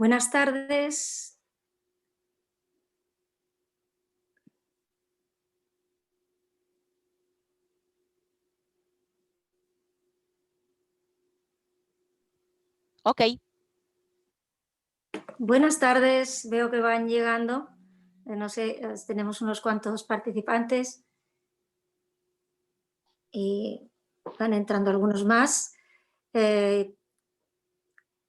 Buenas tardes. Ok, Buenas tardes, veo que van llegando. No sé, tenemos unos cuantos participantes y van entrando algunos más. Eh,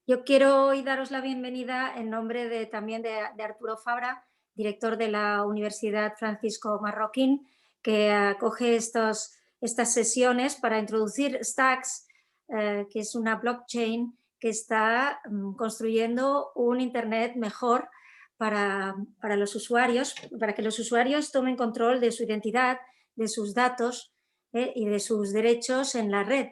yo quiero hoy daros la bienvenida en nombre también de Arturo Fabra, director de la Universidad Francisco Marroquín, que acoge estas sesiones para introducir Stacks, que es una blockchain que está construyendo un Internet mejor para los usuarios, para que los usuarios tomen control de su identidad, de sus datos y de sus derechos en la red.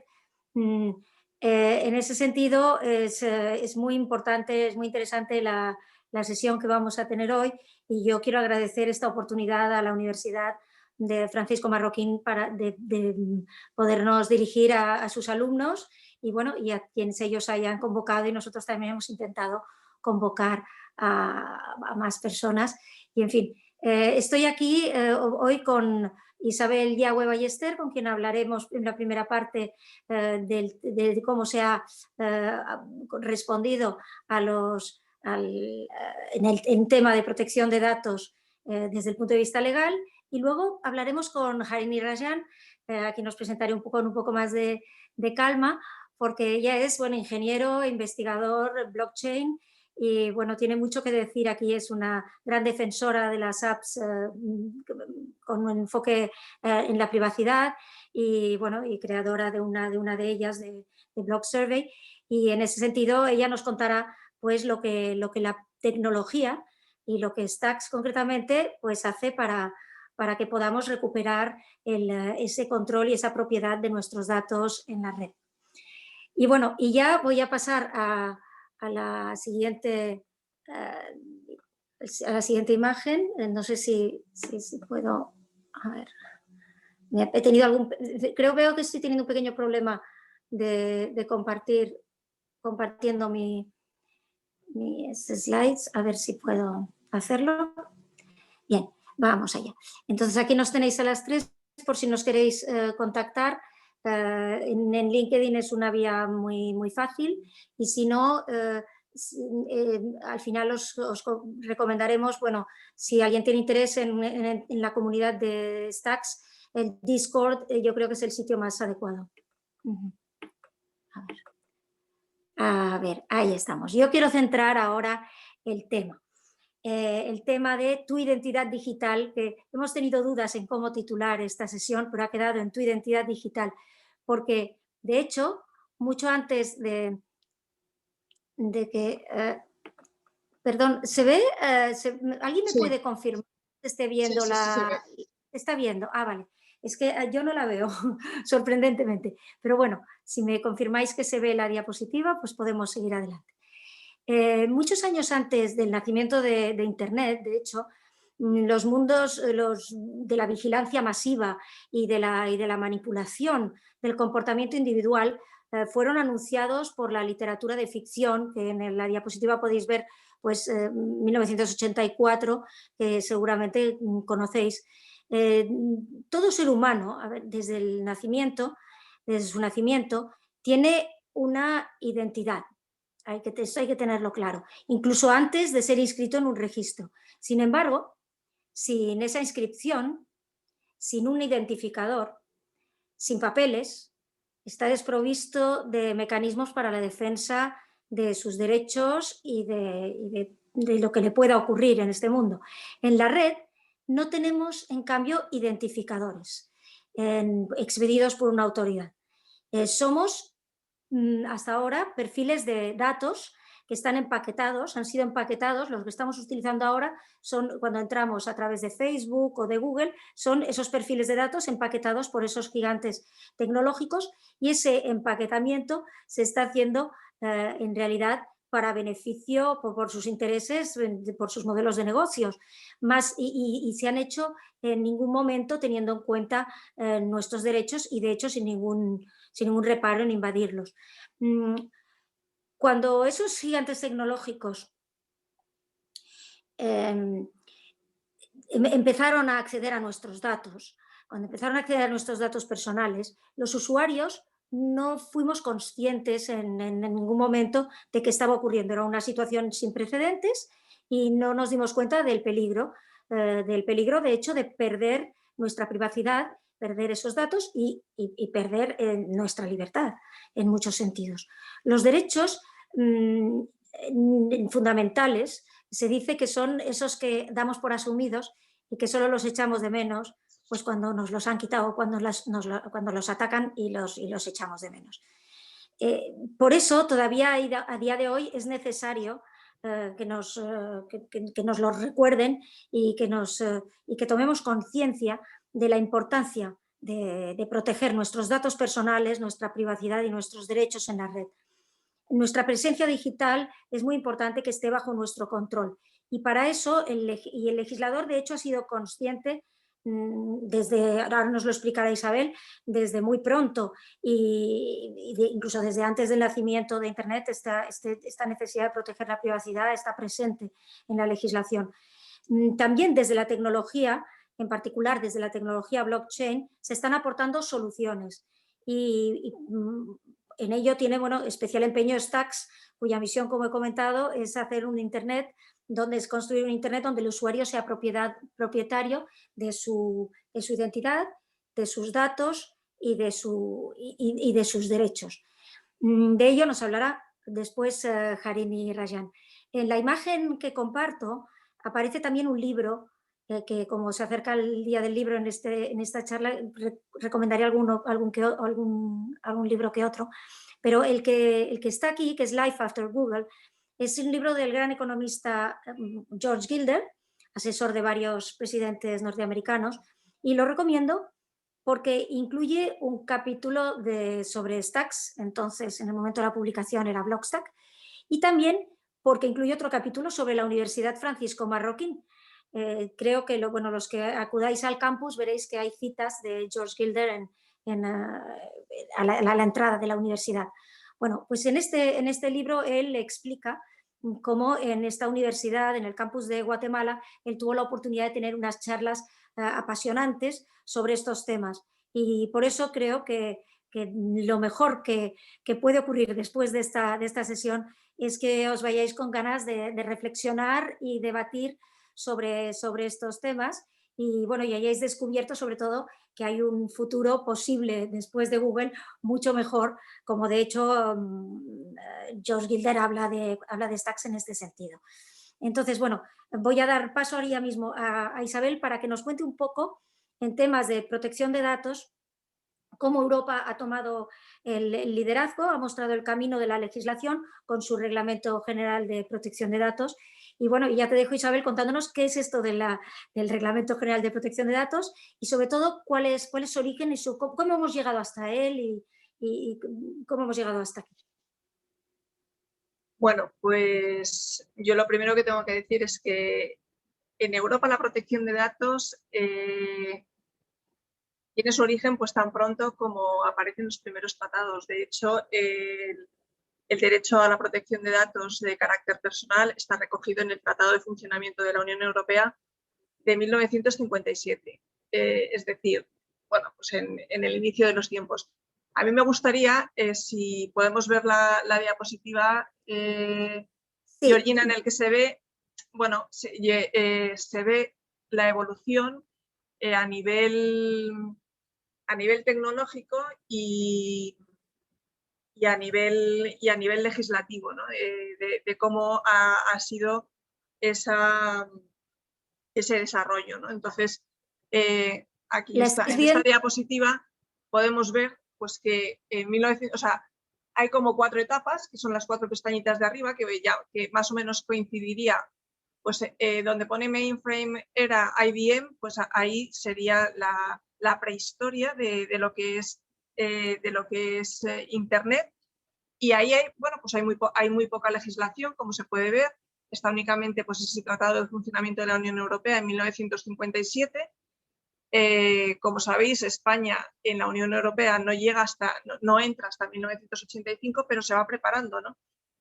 En ese sentido, es muy importante, es muy interesante la sesión que vamos a tener hoy, y yo quiero agradecer esta oportunidad a la Universidad de Francisco Marroquín de podernos dirigir a sus alumnos y, bueno, y a quienes ellos hayan convocado, y nosotros también hemos intentado convocar a más personas. Y, en fin, estoy aquí hoy con Isabel Yagüe Ballester, con quien hablaremos en la primera parte de cómo se ha respondido en tema de protección de datos desde el punto de vista legal, y luego hablaremos con Harini Rajan, a quien nos presentaré con un poco más de calma, porque ella es ingeniero, investigador, blockchain, y tiene mucho que decir aquí. Es una gran defensora de las apps con un enfoque en la privacidad, y creadora de una de ellas, de Block Survey, y en ese sentido ella nos contará pues lo que la tecnología y lo que Stacks concretamente pues hace para que podamos recuperar ese control y esa propiedad de nuestros datos en la red. Y ya voy a pasar a la siguiente imagen. No sé si puedo. A ver. He tenido veo que estoy teniendo un pequeño problema de compartiendo mis slides. A ver si puedo hacerlo. Bien, vamos allá. Entonces, aquí nos tenéis a las 3 por si nos queréis contactar. En LinkedIn es una vía muy, muy fácil, y si no, al final os recomendaremos, si alguien tiene interés en la comunidad de Stacks, el Discord yo creo que es el sitio más adecuado. A ver, ahí estamos. Yo quiero centrar ahora el tema. El tema de tu identidad digital, que hemos tenido dudas en cómo titular esta sesión, pero ha quedado en tu identidad digital, porque de hecho, mucho antes de que... perdón, ¿se ve? ¿Alguien me puede confirmar que esté viendo Sí. ¿Está viendo? Ah, vale. Es que yo no la veo, sorprendentemente. Pero bueno, si me confirmáis que se ve la diapositiva, pues podemos seguir adelante. Muchos años antes del nacimiento de Internet, de hecho, los mundos de la vigilancia masiva y de la manipulación del comportamiento individual fueron anunciados por la literatura de ficción, que en la diapositiva podéis ver 1984, que seguramente conocéis. Todo ser humano, desde su nacimiento, tiene una identidad. Esto hay que tenerlo claro, incluso antes de ser inscrito en un registro. Sin embargo, sin esa inscripción, sin un identificador, sin papeles, está desprovisto de mecanismos para la defensa de sus derechos y de lo que le pueda ocurrir en este mundo. En la red no tenemos, en cambio, identificadores expedidos por una autoridad. Somos hasta ahora perfiles de datos que están empaquetados, han sido empaquetados. Los que estamos utilizando ahora son, cuando entramos a través de Facebook o de Google, son esos perfiles de datos empaquetados por esos gigantes tecnológicos, y ese empaquetamiento se está haciendo en realidad para beneficio por sus intereses, por sus modelos de negocios, y se han hecho en ningún momento teniendo en cuenta nuestros derechos, y de hecho sin ningún reparo en invadirlos. Cuando esos gigantes tecnológicos empezaron a acceder a nuestros datos. Cuando empezaron a acceder a nuestros datos personales, los usuarios no fuimos conscientes en ningún momento de que estaba ocurriendo. Era una situación sin precedentes y no nos dimos cuenta del peligro de hecho de perder nuestra privacidad, perder esos datos y perder nuestra libertad en muchos sentidos. Los derechos fundamentales se dice que son esos que damos por asumidos y que solo los echamos de menos pues cuando nos los han quitado, cuando los atacan y los echamos de menos. Por eso todavía a día de hoy es necesario que nos lo recuerden y que tomemos conciencia de la importancia de proteger nuestros datos personales, nuestra privacidad y nuestros derechos en la red. Nuestra presencia digital es muy importante que esté bajo nuestro control y para eso el legislador de hecho ha sido consciente ahora nos lo explicará Isabel, desde muy pronto incluso desde antes del nacimiento de Internet esta necesidad de proteger la privacidad está presente en la legislación. También desde la tecnología, en particular desde la tecnología blockchain, se están aportando soluciones y en ello tiene especial empeño Stacks, cuya misión, como he comentado, es hacer un Internet construir un Internet donde el usuario sea propietario de su identidad, de sus datos y de sus derechos. De ello nos hablará después Harini Rajan. En la imagen que comparto aparece también un libro que, como se acerca el día del libro en esta charla, recomendaré algún libro que otro, pero el que está aquí, que es Life After Google, es un libro del gran economista George Gilder, asesor de varios presidentes norteamericanos, y lo recomiendo porque incluye un capítulo sobre Stacks, entonces en el momento de la publicación era Blockstack, y también porque incluye otro capítulo sobre la Universidad Francisco Marroquín. Creo que los que acudáis al campus veréis que hay citas de George Gilder a la entrada de la universidad. Bueno, pues en este libro él explica cómo en esta universidad, en el campus de Guatemala, él tuvo la oportunidad de tener unas charlas apasionantes sobre estos temas. Y por eso creo que lo mejor que puede ocurrir después de esta sesión es que os vayáis con ganas de reflexionar y debatir sobre estos temas y hayáis descubierto sobre todo que hay un futuro posible después de Google mucho mejor, como de hecho George Gilder habla de Stacks en este sentido. Entonces, voy a dar paso ahora mismo a Isabel para que nos cuente un poco en temas de protección de datos cómo Europa ha tomado el liderazgo, ha mostrado el camino de la legislación con su Reglamento General de Protección de Datos. Y ya te dejo, Isabel, contándonos qué es esto del Reglamento General de Protección de Datos y sobre todo cuál es su origen y cómo hemos llegado hasta él y cómo hemos llegado hasta aquí. Bueno, pues yo lo primero que tengo que decir es que en Europa la protección de datos tiene su origen pues tan pronto como aparecen los primeros tratados. De hecho, el derecho a la protección de datos de carácter personal está recogido en el Tratado de Funcionamiento de la Unión Europea de 1957. Es decir, pues en el inicio de los tiempos. A mí me gustaría, si podemos ver la diapositiva, Sí. Georgina, en el que se ve, se ve la evolución a nivel tecnológico y a nivel legislativo, ¿no? De cómo ha sido ese desarrollo, ¿no? Entonces, aquí en esta diapositiva podemos ver pues, que en 1900, hay como 4 etapas, que son las 4 pestañitas de arriba, que más o menos coincidiría, pues donde pone mainframe era IBM, pues ahí sería la prehistoria de lo que es Internet. Y ahí hay muy poca legislación, como se puede ver. Está únicamente pues, ese Tratado de Funcionamiento de la Unión Europea en 1957. Como sabéis, España en la Unión Europea no entra hasta 1985, pero se va preparando, ¿no?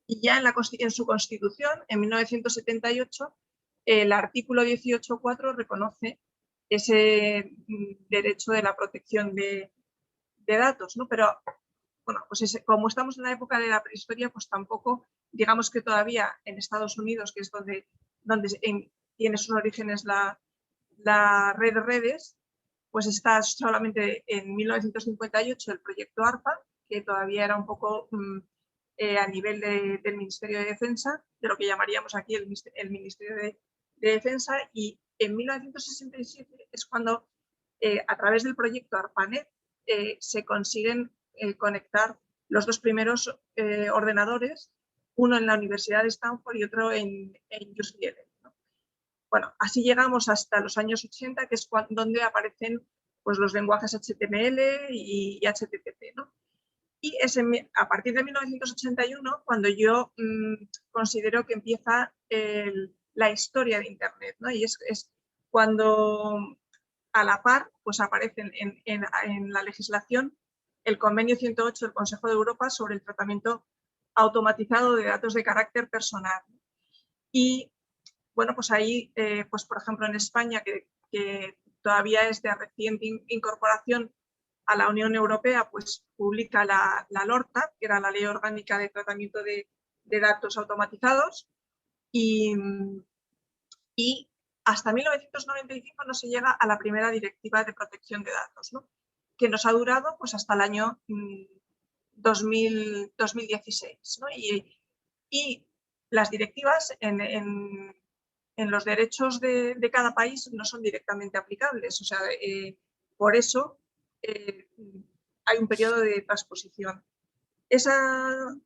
Y ya en su Constitución, en 1978, el artículo 18.4 reconoce ese derecho de la protección de datos, ¿no? Pero, bueno, pues como estamos en la época de la prehistoria, pues tampoco, digamos que todavía en Estados Unidos, que es donde tiene sus orígenes la red de redes, pues está solamente en 1958 el proyecto ARPA, que todavía era un poco a nivel del Ministerio de Defensa, de lo que llamaríamos aquí el Ministerio de Defensa, y en 1967 es cuando a través del proyecto ARPANET se consiguen conectar los dos primeros ordenadores, uno en la Universidad de Stanford y otro en UCLA. Bueno, así llegamos hasta los años 80, que es donde aparecen pues, los lenguajes HTML y HTTP, ¿no? Y es a partir de 1981 cuando yo considero que empieza la historia de Internet, ¿no? Y es cuando a la par pues, aparecen en la legislación el convenio 108 del Consejo de Europa sobre el tratamiento automatizado de datos de carácter personal. Y bueno, pues ahí, pues por ejemplo en España, que todavía es de reciente incorporación a la Unión Europea, pues publica la LORTA, que era la Ley Orgánica de Tratamiento de Datos Automatizados, y hasta 1995 no se llega a la primera directiva de protección de datos, ¿no? Que nos ha durado pues, hasta el año 2016, ¿no? Y las directivas en los derechos de cada país no son directamente aplicables. O sea, por eso hay un periodo de transposición. Esa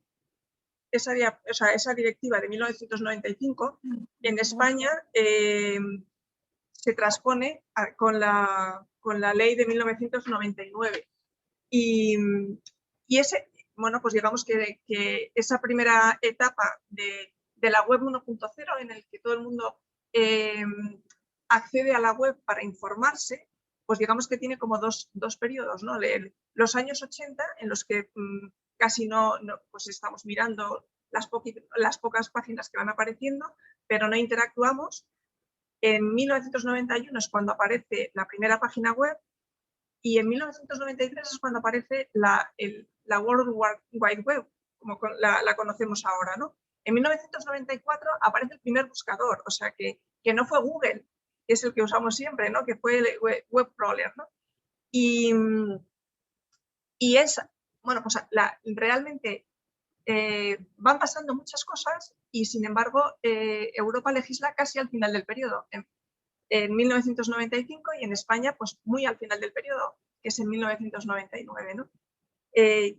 directiva de 1995 en España se transpone con la ley de 1999. Y bueno, pues digamos que esa primera etapa de la web 1.0 en el que todo el mundo accede a la web para informarse, pues digamos que tiene como dos periodos, ¿no? Los años 80 en los que casi no pues estamos mirando las pocas páginas que van apareciendo, pero no interactuamos. En 1991 es cuando aparece la primera página web y en 1993 es cuando aparece la World Wide Web, como la conocemos ahora, ¿no? En 1994 aparece el primer buscador, o sea que no fue Google, que es el que usamos siempre, ¿no? Que fue el web crawler, ¿no? Y es, bueno, pues realmente van pasando muchas cosas y sin embargo Europa legisla casi al final del periodo, en 1995 y en España pues muy al final del periodo, que es en 1999, ¿no?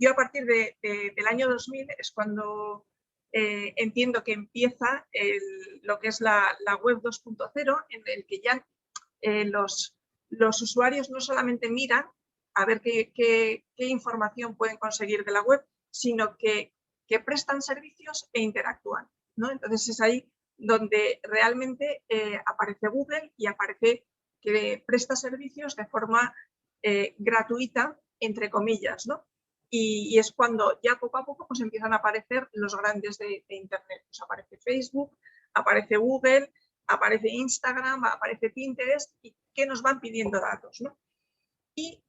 Yo a partir del año 2000 es cuando entiendo que empieza lo que es la web 2.0, en el que ya los usuarios no solamente miran a ver qué información pueden conseguir de la web, sino que prestan servicios e interactúan, ¿no? Entonces es ahí donde realmente aparece Google y aparece que presta servicios de forma gratuita, entre comillas, ¿no? Y es cuando ya poco a poco pues, empiezan a aparecer los grandes de Internet. Pues aparece Facebook, aparece Google, aparece Instagram, aparece Pinterest, y que nos van pidiendo datos, ¿no? Y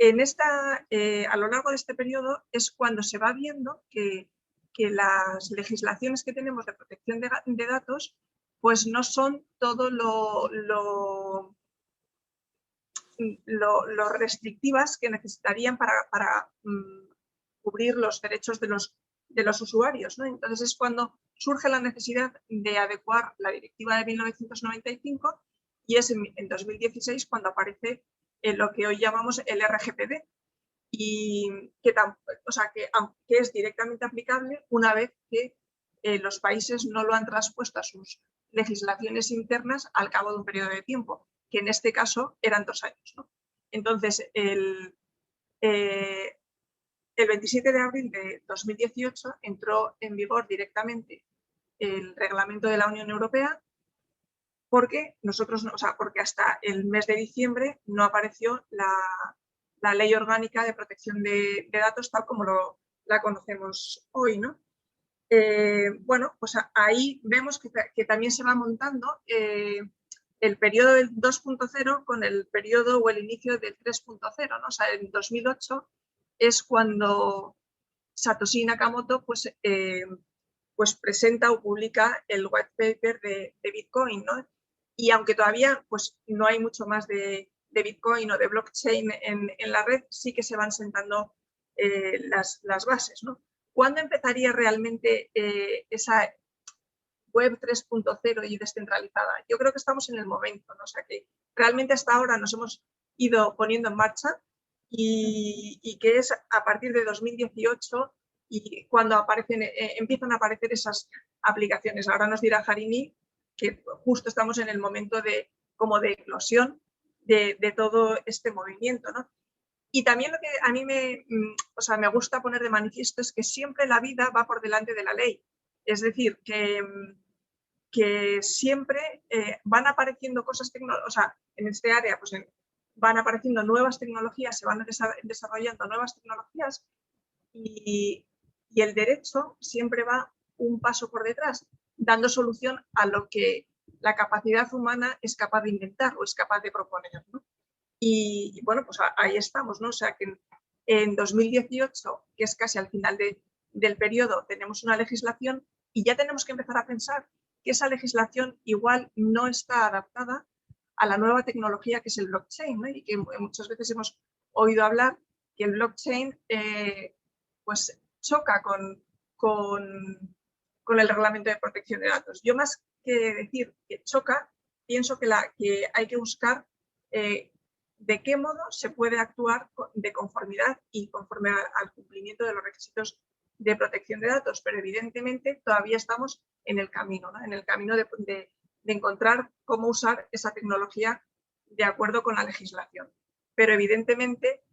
a lo largo de este periodo es cuando se va viendo que las legislaciones que tenemos de protección de datos pues no son todo lo restrictivas que necesitarían para cubrir los derechos de los usuarios, ¿no? Entonces es cuando surge la necesidad de adecuar la directiva de 1995 y es en 2016 cuando aparece lo que hoy llamamos el RGPD, y que es directamente aplicable una vez que los países no lo han traspuesto a sus legislaciones internas al cabo de un periodo de tiempo, que en este caso eran 2 años, ¿no? Entonces, el 27 de abril de 2018 entró en vigor directamente el reglamento de la Unión Europea porque porque hasta el mes de diciembre no apareció la Ley Orgánica de Protección de Datos tal como la conocemos hoy, ¿no? bueno, pues ahí vemos que también se va montando el periodo del 2.0 con el periodo o el inicio del 3.0, ¿no? O sea, en 2008 es cuando Satoshi Nakamoto pues presenta o publica el white paper de Bitcoin, ¿no? Y aunque todavía pues, no hay mucho más de Bitcoin o de blockchain en la red, sí que se van sentando las bases, ¿no? ¿Cuándo empezaría realmente esa web 3.0 y descentralizada? Yo creo que estamos en el momento, ¿no? O sea, que realmente hasta ahora nos hemos ido poniendo en marcha y que es a partir de 2018 y cuando empiezan a aparecer esas aplicaciones. Ahora nos dirá Harini que justo estamos en el momento como de eclosión de todo este movimiento, ¿no? Y también lo que a mí me gusta poner de manifiesto es que siempre la vida va por delante de la ley. Es decir, que siempre van apareciendo cosas tecnológicas, o sea, en este área pues van apareciendo nuevas tecnologías, se van desarrollando nuevas tecnologías y el derecho siempre va un paso por detrás, dando solución a lo que la capacidad humana es capaz de inventar o es capaz de proponer, ¿no? Y bueno, pues ahí estamos, ¿no? O sea, que en 2018, que es casi al final del periodo, tenemos una legislación y ya tenemos que empezar a pensar que esa legislación igual no está adaptada a la nueva tecnología que es el blockchain, ¿no? Y que muchas veces hemos oído hablar que el blockchain pues choca con el reglamento de protección de datos. Yo más que decir que choca, pienso que hay que buscar de qué modo se puede actuar de conformidad y conforme al cumplimiento de los requisitos de protección de datos, pero evidentemente todavía estamos en el camino, ¿no? En el camino de encontrar cómo usar esa tecnología de acuerdo con la legislación. Pero evidentemente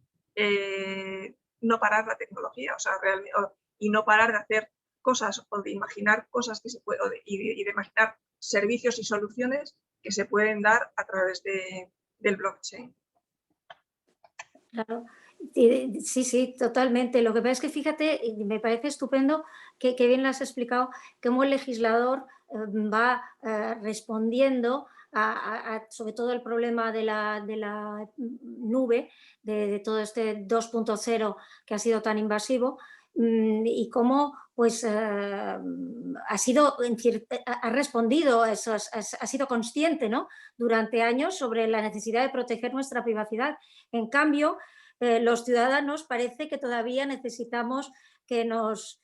no parar la tecnología, o sea, y no parar de hacer cosas o de imaginar cosas que se pueden, y de imaginar servicios y soluciones que se pueden dar a través del blockchain. Claro, sí, sí, totalmente. Lo que pasa es que fíjate, me parece estupendo que bien lo has explicado, cómo el legislador va respondiendo sobre todo el problema de la nube, de todo este 2.0 que ha sido tan invasivo, y cómo pues ha respondido, ha sido consciente, ¿no?, durante años sobre la necesidad de proteger nuestra privacidad. En cambio, los ciudadanos parece que todavía necesitamos que nos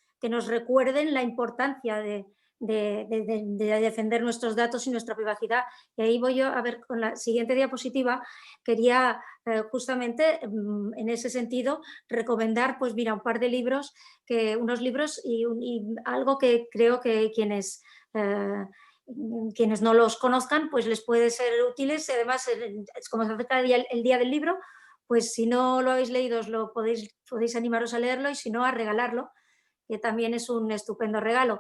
recuerden la importancia de defender nuestros datos y nuestra privacidad. Y ahí voy yo a ver con la siguiente diapositiva. Quería justamente en ese sentido recomendar, pues mira, un par de libros, unos libros y algo que creo que quienes no los conozcan pues les puede ser útiles. Además, como se acerca el día del libro, pues si no lo habéis leído podéis animaros a leerlo, y si no, a regalarlo, que también es un estupendo regalo.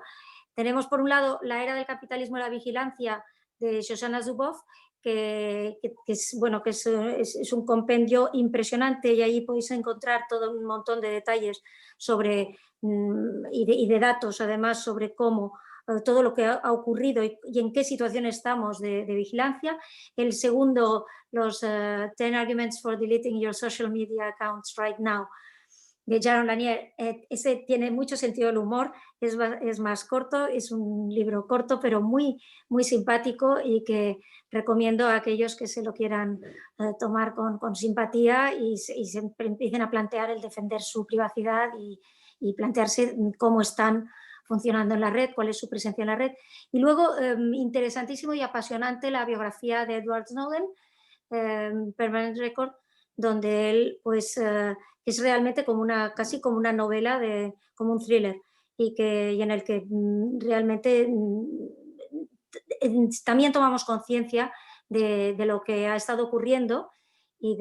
Tenemos por un lado La era del capitalismo y la vigilancia, de Shoshana Zuboff, que es un compendio impresionante, y ahí podéis encontrar todo un montón de detalles y de datos además sobre cómo todo lo que ha ocurrido y en qué situación estamos de vigilancia. El segundo, los 10 Arguments for Deleting Your Social Media Accounts Right Now, de Jaron Lanier. Ese tiene mucho sentido del humor, es más corto, es un libro corto pero muy, muy simpático, y que recomiendo a aquellos que se lo quieran tomar con simpatía y se empiecen a plantear el defender su privacidad y plantearse cómo están funcionando en la red, cuál es su presencia en la red. Y luego, interesantísimo y apasionante, la biografía de Edward Snowden, Permanent Record, donde él pues es realmente casi como una novela, como un thriller, y en el que realmente también tomamos conciencia de lo que ha estado ocurriendo y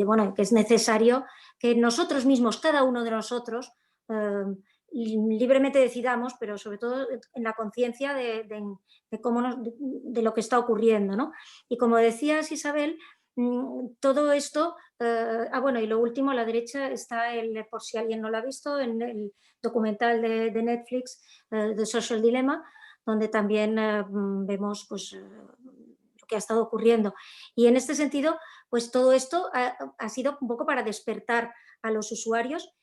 bueno, que es necesario que nosotros mismos, cada uno de nosotros, libremente decidamos, pero sobre todo en la conciencia de lo que está ocurriendo, ¿no? Y como decías, Isabel, todo esto, bueno, y lo último, a la derecha está por si alguien no lo ha visto, en el documental de Netflix, The Social Dilemma, donde también vemos pues, lo que ha estado ocurriendo. Y en este sentido, pues todo esto ha sido un poco para despertar a los usuarios,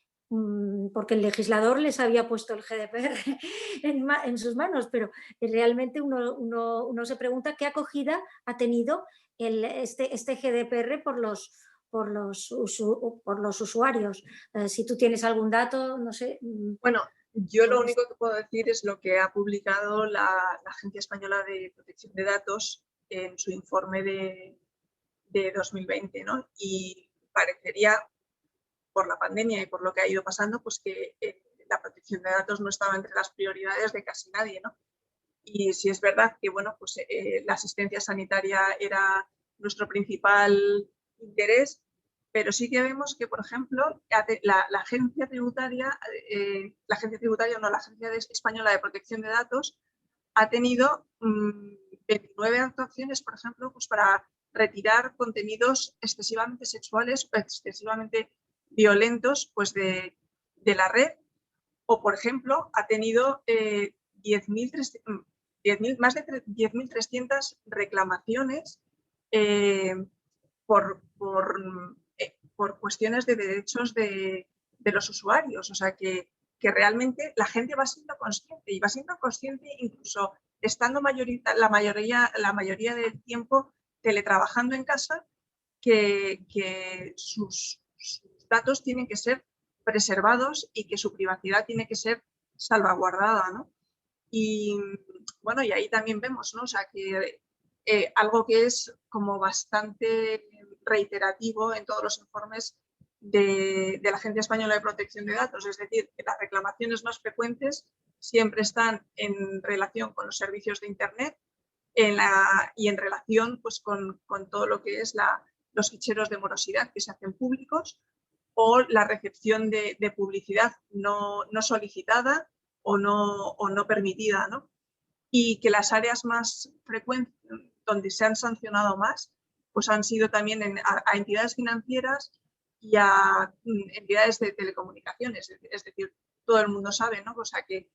porque el legislador les había puesto el GDPR en sus manos, pero realmente uno se pregunta qué acogida ha tenido este GDPR por los usuarios. Si tú tienes algún dato, no sé. Bueno, yo lo único que puedo decir es lo que ha publicado la Agencia Española de Protección de Datos en su informe de 2020, ¿no? Y parecería, por la pandemia y por lo que ha ido pasando, pues que la protección de datos no estaba entre las prioridades de casi nadie, ¿no? Y sí es verdad que, bueno, pues la asistencia sanitaria era nuestro principal interés, pero sí que vemos que, por ejemplo, la Agencia Tributaria, la Agencia Española de Protección de Datos ha tenido 29 actuaciones, por ejemplo, pues para retirar contenidos excesivamente sexuales o excesivamente violentos pues de la red, o, por ejemplo, ha tenido más de 10.300 reclamaciones por cuestiones de derechos de los usuarios. O sea, que realmente la gente va siendo consciente, y va siendo consciente incluso estando la mayoría del tiempo teletrabajando en casa, que sus datos tienen que ser preservados y que su privacidad tiene que ser salvaguardada, ¿no? Y bueno, y ahí también vemos, ¿no? O sea, que algo que es como bastante reiterativo en todos los informes de la Agencia Española de Protección de Datos, es decir, que las reclamaciones más frecuentes siempre están en relación con los servicios de Internet y en relación pues, con todo lo que es los ficheros de morosidad que se hacen públicos, o la recepción de publicidad no solicitada o no permitida, ¿no? Y que las áreas más frecuentes donde se han sancionado más pues han sido también a entidades financieras y a entidades de telecomunicaciones. Es decir, todo el mundo sabe, ¿no? O sea, que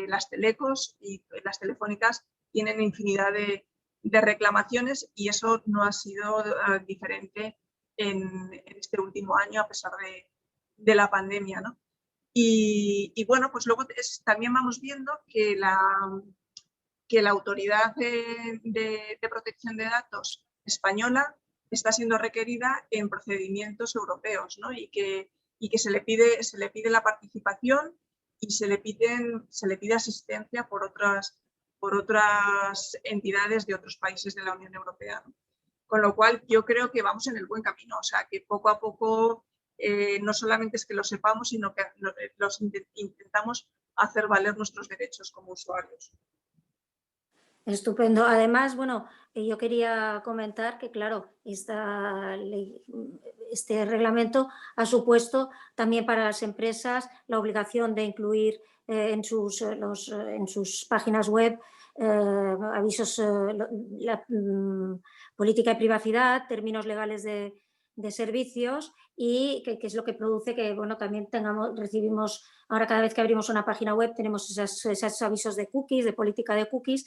las telecos y las telefónicas tienen infinidad de reclamaciones, y eso no ha sido diferente en este último año a pesar de la pandemia, ¿no? Y bueno, pues luego también vamos viendo que la Autoridad de Protección de Datos española está siendo requerida en procedimientos europeos, ¿no? Y que se le pide la participación y se le pide asistencia por otras entidades de otros países de la Unión Europea, ¿no? Con lo cual yo creo que vamos en el buen camino, o sea, que poco a poco no solamente es que lo sepamos, sino que intentamos hacer valer nuestros derechos como usuarios. Estupendo. Además, bueno, yo quería comentar que, claro, este reglamento ha supuesto también para las empresas la obligación de incluir en sus páginas web avisos, política de privacidad, términos legales de servicios, y que es lo que produce que, bueno, también recibimos, ahora cada vez que abrimos una página web tenemos esos avisos de cookies, de política de cookies.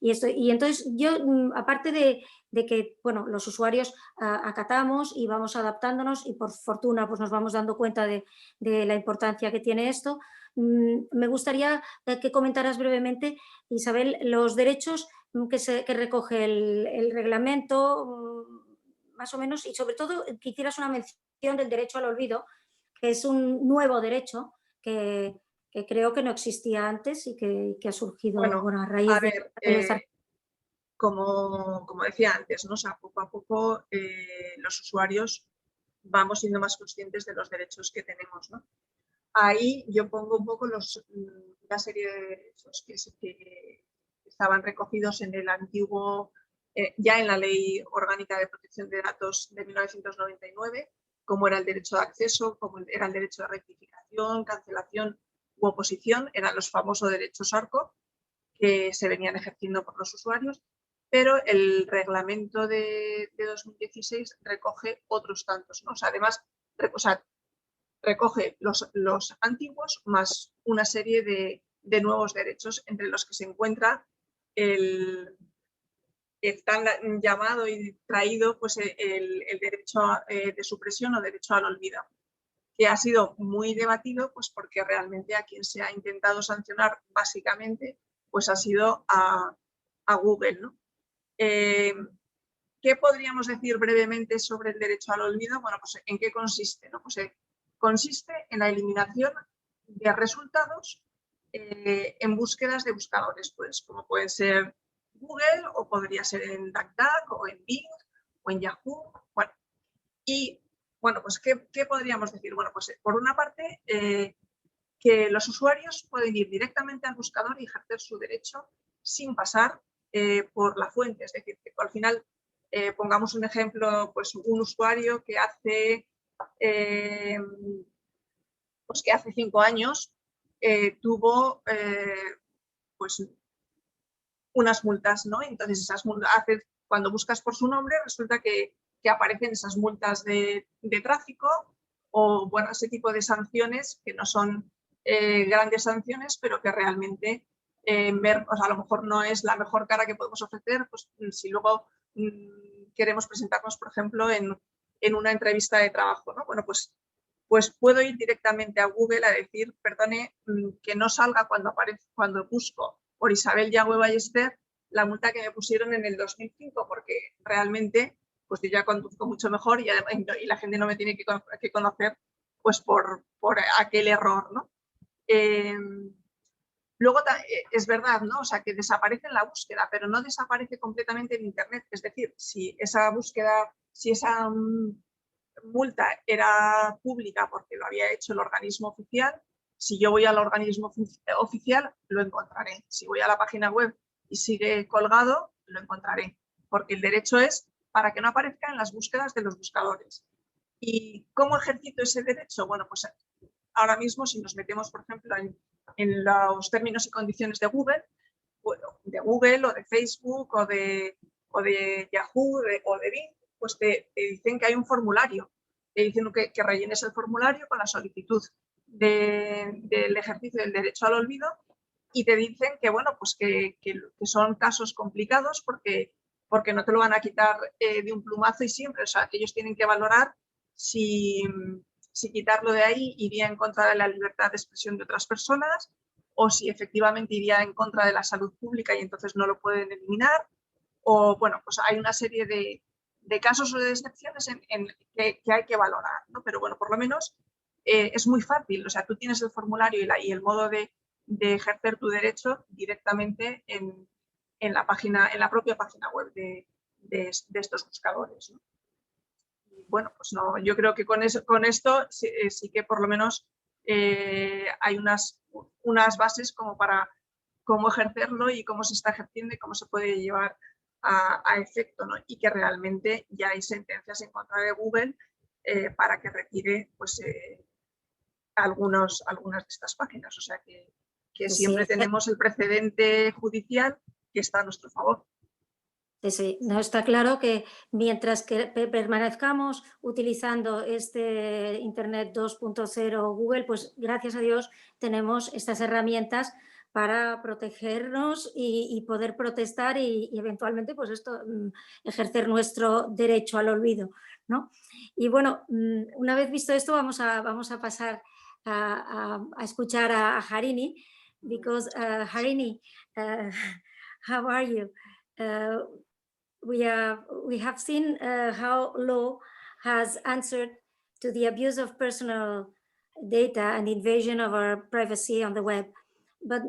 Y entonces yo, aparte de que, bueno, los usuarios acatamos y vamos adaptándonos, y por fortuna pues nos vamos dando cuenta de la importancia que tiene esto, me gustaría que comentaras brevemente, Isabel, los derechos que recoge el reglamento, más o menos, y sobre todo que hicieras una mención del derecho al olvido, que es un nuevo derecho que creo que no existía antes y que ha surgido, bueno, a raíz a ver, de... como decía antes, ¿no? O sea, poco a poco los usuarios vamos siendo más conscientes de los derechos que tenemos, ¿no? Ahí yo pongo un poco una serie de derechos que estaban recogidos en el antiguo, ya en la Ley Orgánica de Protección de Datos de 1999, como era el derecho de acceso, como era el derecho de rectificación, cancelación u oposición, eran los famosos derechos ARCO que se venían ejerciendo por los usuarios. pero el reglamento de 2016 recoge otros tantos, ¿no? O sea, además, recoge los antiguos más una serie de nuevos derechos, entre los que se encuentra el tan llamado y traído pues, el derecho de supresión o derecho al olvido, que ha sido muy debatido pues, porque realmente a quien se ha intentado sancionar básicamente pues, ha sido a Google, ¿no? ¿Qué podríamos decir brevemente sobre el derecho al olvido? Bueno, pues ¿en qué consiste? ¿No? Pues consiste en la eliminación de resultados en búsquedas de buscadores, pues como pueden ser Google o podría ser en DuckDuck o en Bing o en Yahoo. Bueno, y bueno, pues ¿qué podríamos decir? Bueno, pues por una parte que los usuarios pueden ir directamente al buscador y ejercer su derecho sin pasar por la fuente, es decir, que al final pongamos un ejemplo, pues un usuario que hace, pues que hace 5 años tuvo pues unas multas, ¿no? Entonces esas multas, cuando buscas por su nombre resulta que aparecen esas multas de tráfico o bueno, ese tipo de sanciones que no son grandes sanciones, pero que realmente o sea, a lo mejor no es la mejor cara que podemos ofrecer, pues si luego queremos presentarnos, por ejemplo, en una entrevista de trabajo, ¿no? Bueno, pues puedo ir directamente a Google a decir, perdone, que no salga cuando busco por Isabel Yagüe Ballester la multa que me pusieron en el 2005, porque realmente pues yo ya conduzco mucho mejor y la gente no me tiene que conocer pues por aquel error, ¿no? Luego es verdad, ¿no? O sea, que desaparece en la búsqueda, pero no desaparece completamente en Internet. Es decir, si esa búsqueda, si esa multa era pública porque lo había hecho el organismo oficial, si yo voy al organismo oficial, lo encontraré. Si voy a la página web y sigue colgado, lo encontraré. Porque el derecho es para que no aparezca en las búsquedas de los buscadores. ¿Y cómo ejercito ese derecho? Bueno, pues ahora mismo si nos metemos, por ejemplo, en los términos y condiciones de Google, bueno, de Google o de Facebook o de Yahoo o de Bing, pues te dicen que hay un formulario. Te dicen que rellenes el formulario con la solicitud del ejercicio del derecho al olvido y te dicen que, bueno, pues que son casos complicados porque no te lo van a quitar de un plumazo y siempre. O sea, que ellos tienen que valorar si quitarlo de ahí iría en contra de la libertad de expresión de otras personas o si efectivamente iría en contra de la salud pública y entonces no lo pueden eliminar. O, bueno, pues hay una serie de casos o de excepciones que hay que valorar, ¿no? Pero, bueno, por lo menos es muy fácil. O sea, tú tienes el formulario y el modo de ejercer tu derecho directamente en la propia página web de estos buscadores, ¿no? Bueno, pues no, yo creo que con esto sí que por lo menos hay unas bases como para cómo ejercerlo y cómo se está ejerciendo y cómo se puede llevar a efecto, ¿no? Y que realmente ya hay sentencias en contra de Google para que retire pues, algunas de estas páginas. O sea que siempre tenemos el precedente judicial que está a nuestro favor. Sí, no, está claro que mientras que permanezcamos utilizando este Internet 2.0 Google, pues gracias a Dios tenemos estas herramientas para protegernos y poder protestar y eventualmente pues esto, ejercer nuestro derecho al olvido, ¿no? Y bueno, una vez visto esto vamos a pasar a escuchar a Harini, because Harini, how are you? We have seen how law has answered to the abuse of personal data and invasion of our privacy on the web. But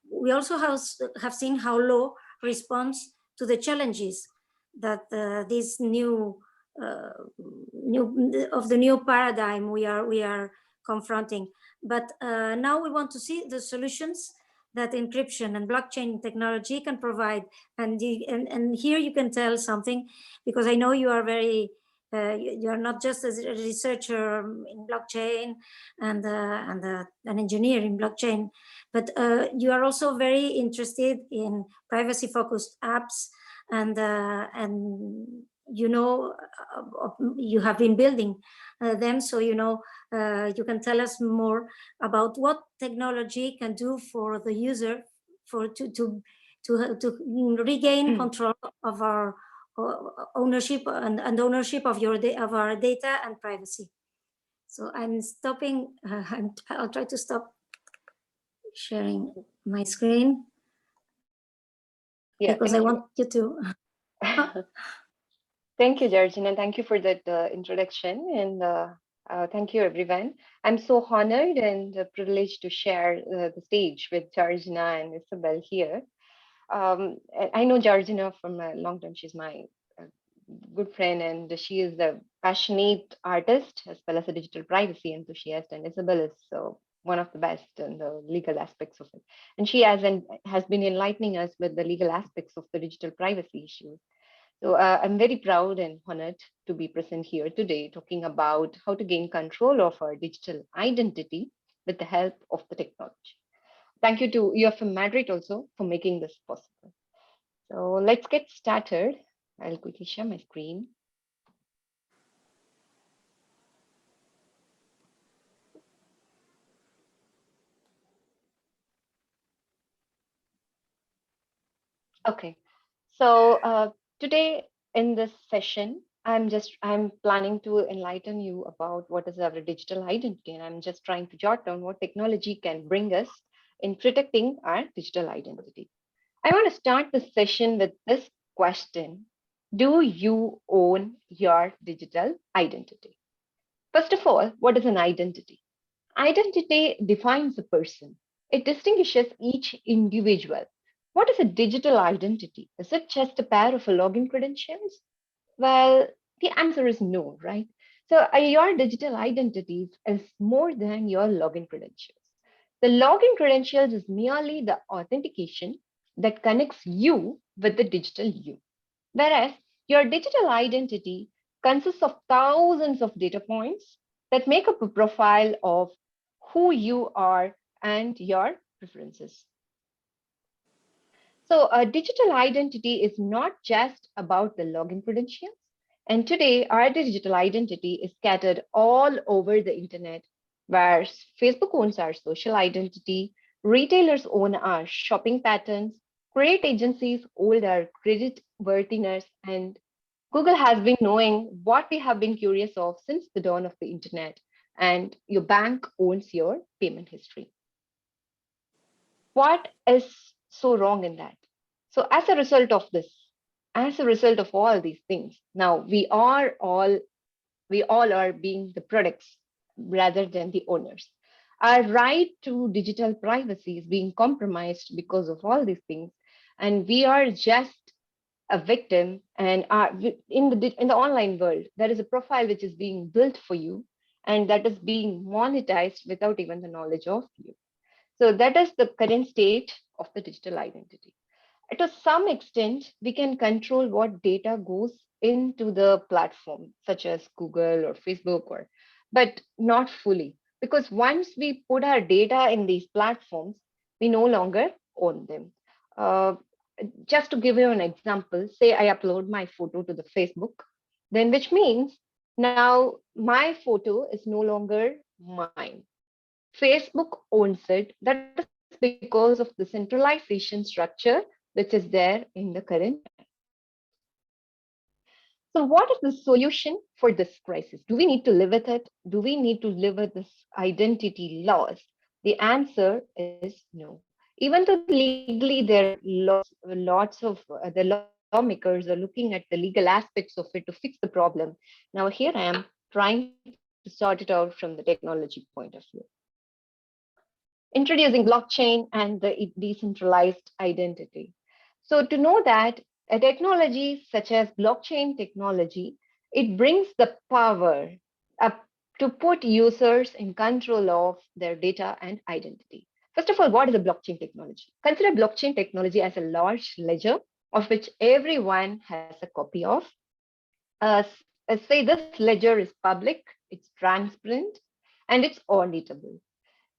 we also have seen how law responds to the challenges that this new paradigm we are confronting. But now we want to see the solutions that encryption and blockchain technology can provide. And here you can tell something, because I know you are very you're not just a researcher in blockchain and an engineer in blockchain, but you are also very interested in privacy-focused apps, and you know, you have been building them, so you know, you can tell us more about what technology can do for the user to regain control of our ownership and ownership of our data and privacy. So I'm stopping. I'll try to stop sharing my screen, because I want you to. Thank you, Georgina. Thank you for that introduction, and thank you, everyone. I'm so honored and privileged to share the stage with Georgina and Isabel here. I know Georgina from a long time. She's my good friend, and she is a passionate artist as well as a digital privacy enthusiast, and Isabel is one of the best in the legal aspects of it. And she has been enlightening us with the legal aspects of the digital privacy issues. So I'm very proud and honored to be present here today talking about how to gain control of our digital identity with the help of the technology. Thank you to UFM Madrid also for making this possible. So let's get started. I'll quickly share my screen. Okay, so today in this session, I'm planning to enlighten you about what is our digital identity, and I'm just trying to jot down what technology can bring us in protecting our digital identity. I want to start this session with this question: do you own your digital identity? First of all, what is an identity? Identity defines a person. It distinguishes each individual. What is a digital identity? Is it just a pair of login credentials? Well, the answer is no, right? So your digital identity is more than your login credentials. The login credentials is merely the authentication that connects you with the digital you. Whereas your digital identity consists of thousands of data points that make up a profile of who you are and your preferences. So a digital identity is not just about the login credentials. And today, our digital identity is scattered all over the internet, where Facebook owns our social identity, retailers own our shopping patterns, create agencies hold our credit worthiness, and Google has been knowing what we have been curious of since the dawn of the internet, and your bank owns your payment history. What is so wrong in that? So as a result of this, as a result of all these things, now we all are being the products rather than the owners. Our right to digital privacy is being compromised because of all these things, and we are just a victim. And in the online world, there is a profile which is being built for you, and that is being monetized without even the knowledge of you. So that is the current state of the digital identity. To some extent, we can control what data goes into the platform, such as Google or Facebook, but not fully. Because once we put our data in these platforms, we no longer own them. Just to give you an example, say I upload my photo to the Facebook, then which means now my photo is no longer mine. Facebook owns it. That is because of the centralization structure which is there in the current. So what is the solution for this crisis? Do we need to live with it? Do we need to live with this identity loss? The answer is no. Even though legally there are lots of the lawmakers are looking at the legal aspects of it to fix the problem. Now here I am trying to sort it out from the technology point of view. Introducing blockchain and the decentralized identity. So to know that a technology such as blockchain technology, it brings the power up to put users in control of their data and identity. First of all, what is a blockchain technology? Consider blockchain technology as a large ledger of which everyone has a copy of. say this ledger is public, it's transparent, and it's auditable.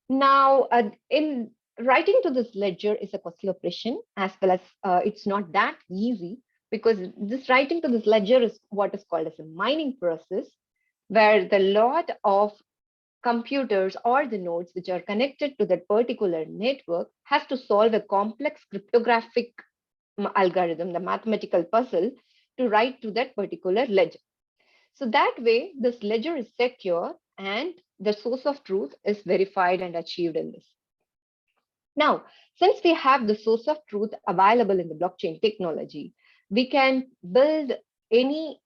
Now, in writing to this ledger is a costly operation, as well as it's not that easy, because this writing to this ledger is what is called as a mining process, where the lot of computers or the nodes which are connected to that particular network has to solve a complex cryptographic algorithm, the mathematical puzzle, to write to that particular ledger. So that way, this ledger is secure and the source of truth is verified and achieved in this. Now, since we have the source of truth available in the blockchain technology, we can build any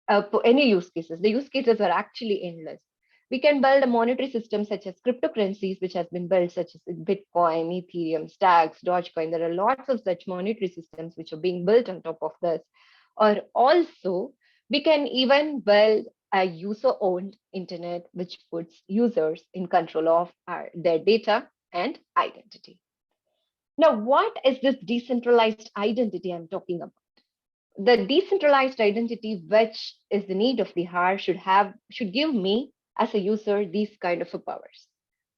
use cases. The use cases are actually endless. We can build a monetary system such as cryptocurrencies, which has been built, such as Bitcoin, Ethereum, Stacks, Dogecoin. There are lots of such monetary systems which are being built on top of this. Or also, we can even build a user-owned internet, which puts users in control of their data and identity. Now, what is this decentralized identity I'm talking about? The decentralized identity, which is the need of the hour, should give me as a user these kind of powers.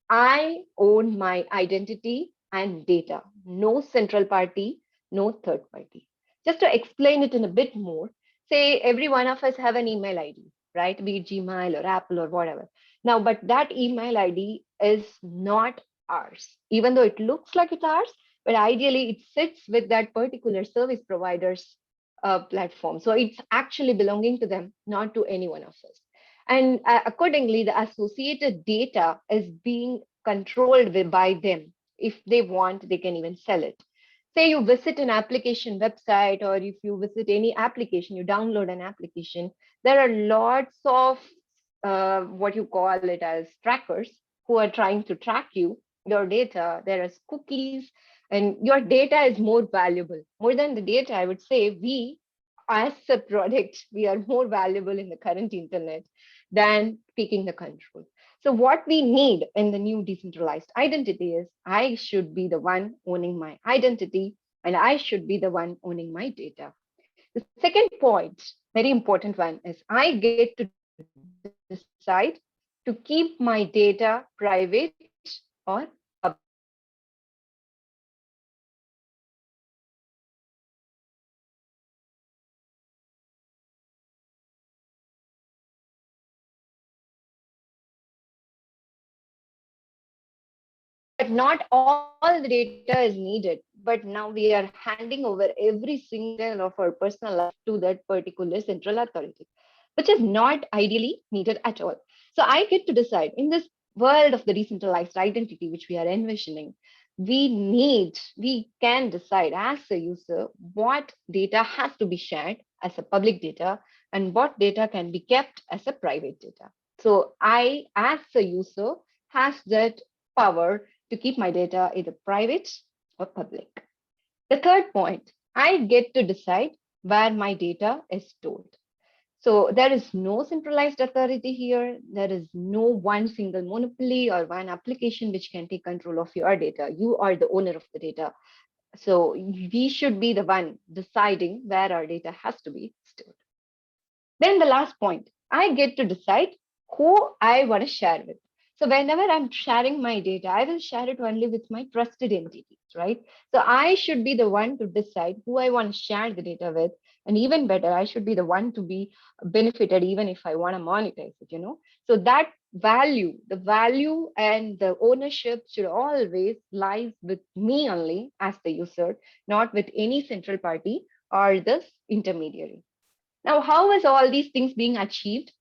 I own my identity and data, no central party, no third party. Just to explain it in a bit more, say every one of us have an email ID, right? Be it Gmail or Apple or whatever. Now, but that email ID is not ours, even though it looks like it's ours, but ideally it sits with that particular service provider's platform. So it's actually belonging to them, not to any one of us. And accordingly, the associated data is being controlled by them. If they want, they can even sell it. Say you visit an application website, or if you visit any application, you download an application, there are lots of what you call it as trackers who are trying to track you, your data. There are cookies, and your data is more valuable. More than the data, I would say we as a product, we are more valuable in the current internet than taking the control. So what we need in the new decentralized identity is I should be the one owning my identity and I should be the one owning my data. The second point, very important one, is I get to decide to keep my data private or public. So that is not all the data is needed, but now we are handing over every single of our personal life to that particular central authority. So but not all the data is needed, but now we are handing over every single of our personal life to that particular central authority, which is not ideally needed at all. So I get to decide in this world of the decentralized identity, which we are envisioning, we can decide as a user what data has to be shared as a public data and what data can be kept as a private data. So I, as a user, has that power to keep my data either private or public. The third point, I get to decide where my data is stored. So there is no centralized authority here. There is no one single monopoly or one application which can take control of your data. You are the owner of the data. So we should be the one deciding where our data has to be stored. Then the last point, I get to decide who I want to share with. So whenever I'm sharing my data, I will share it only with my trusted entities, right? So I should be the one to decide who I want to share the data with. And even better, I should be the one to be benefited even if I want to monetize it. So that the value and the ownership should always lie with me only as the user, not with any central party or the intermediary. Now, how is all these things being achieved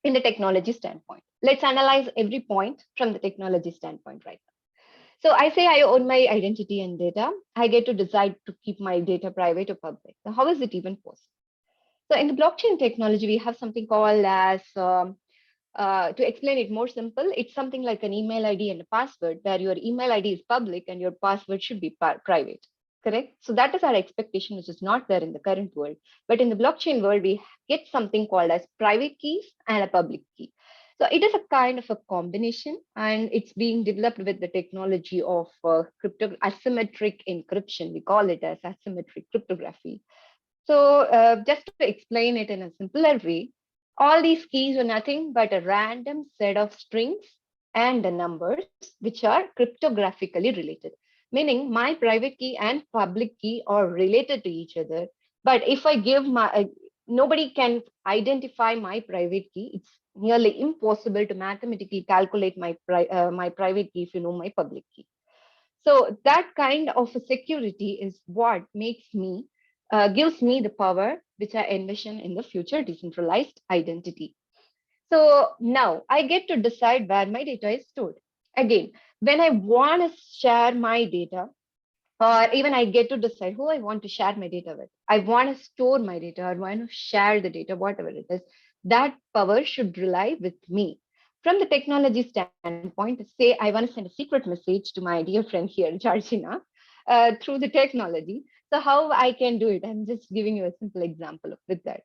in the technology standpoint? Let's analyze every point from the technology standpoint right now. So I say I own my identity and data. I get to decide to keep my data private or public. So how is it even possible? So in the blockchain technology, we have something called as, to explain it more simple, it's something like an email ID and a password, where your email ID is public and your password should be private. Correct? So that is our expectation, which is not there in the current world. But in the blockchain world, we get something called as private keys and a public key. So it is a kind of a combination, and it's being developed with the technology of asymmetric encryption. We call it as asymmetric cryptography. So just to explain it in a simpler way, All these keys are nothing but a random set of strings and the numbers which are cryptographically related, meaning my private key and public key are related to each other. But if I give nobody can identify my private key. It's nearly impossible to mathematically calculate my private key if you know my public key. So that kind of a security is what gives me the power which I envision in the future decentralized identity. So now I get to decide where my data is stored. Again, when I want to share my data, or even I get to decide who I want to share my data with. I want to store my data, or want to share the data, whatever it is. That power should rely with me. From the technology standpoint, say I want to send a secret message to my dear friend here, Georgina, through the technology. So how I can do it? I'm just giving you a simple example of with that.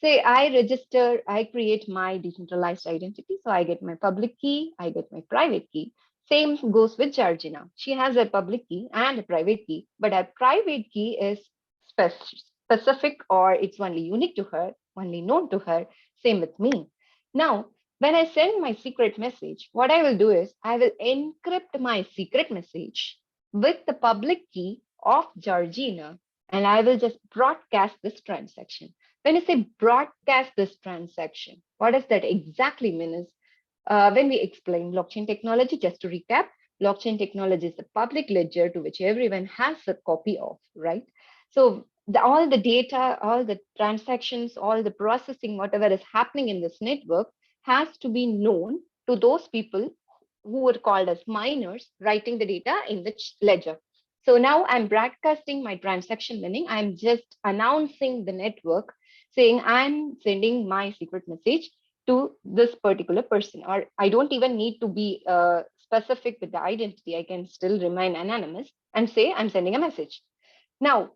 Say I create my decentralized identity. So I get my public key, I get my private key. Same goes with Georgina. She has a public key and a private key, but her private key is specific, or it's only unique to her, only known to her. Same with me. Now, when I send my secret message, what I will do is I will encrypt my secret message with the public key of Georgina, and I will just broadcast this transaction. When I say broadcast this transaction, what does that exactly mean is when we explain blockchain technology, just to recap, blockchain technology is the public ledger to which everyone has a copy of, right? So all the data, all the transactions, all the processing, whatever is happening in this network has to be known to those people who are called as miners writing the data in the ledger. So now I'm broadcasting my transaction, meaning I'm just announcing the network saying I'm sending my secret message to this particular person, or I don't even need to be specific with the identity. I can still remain anonymous and say I'm sending a message. Now,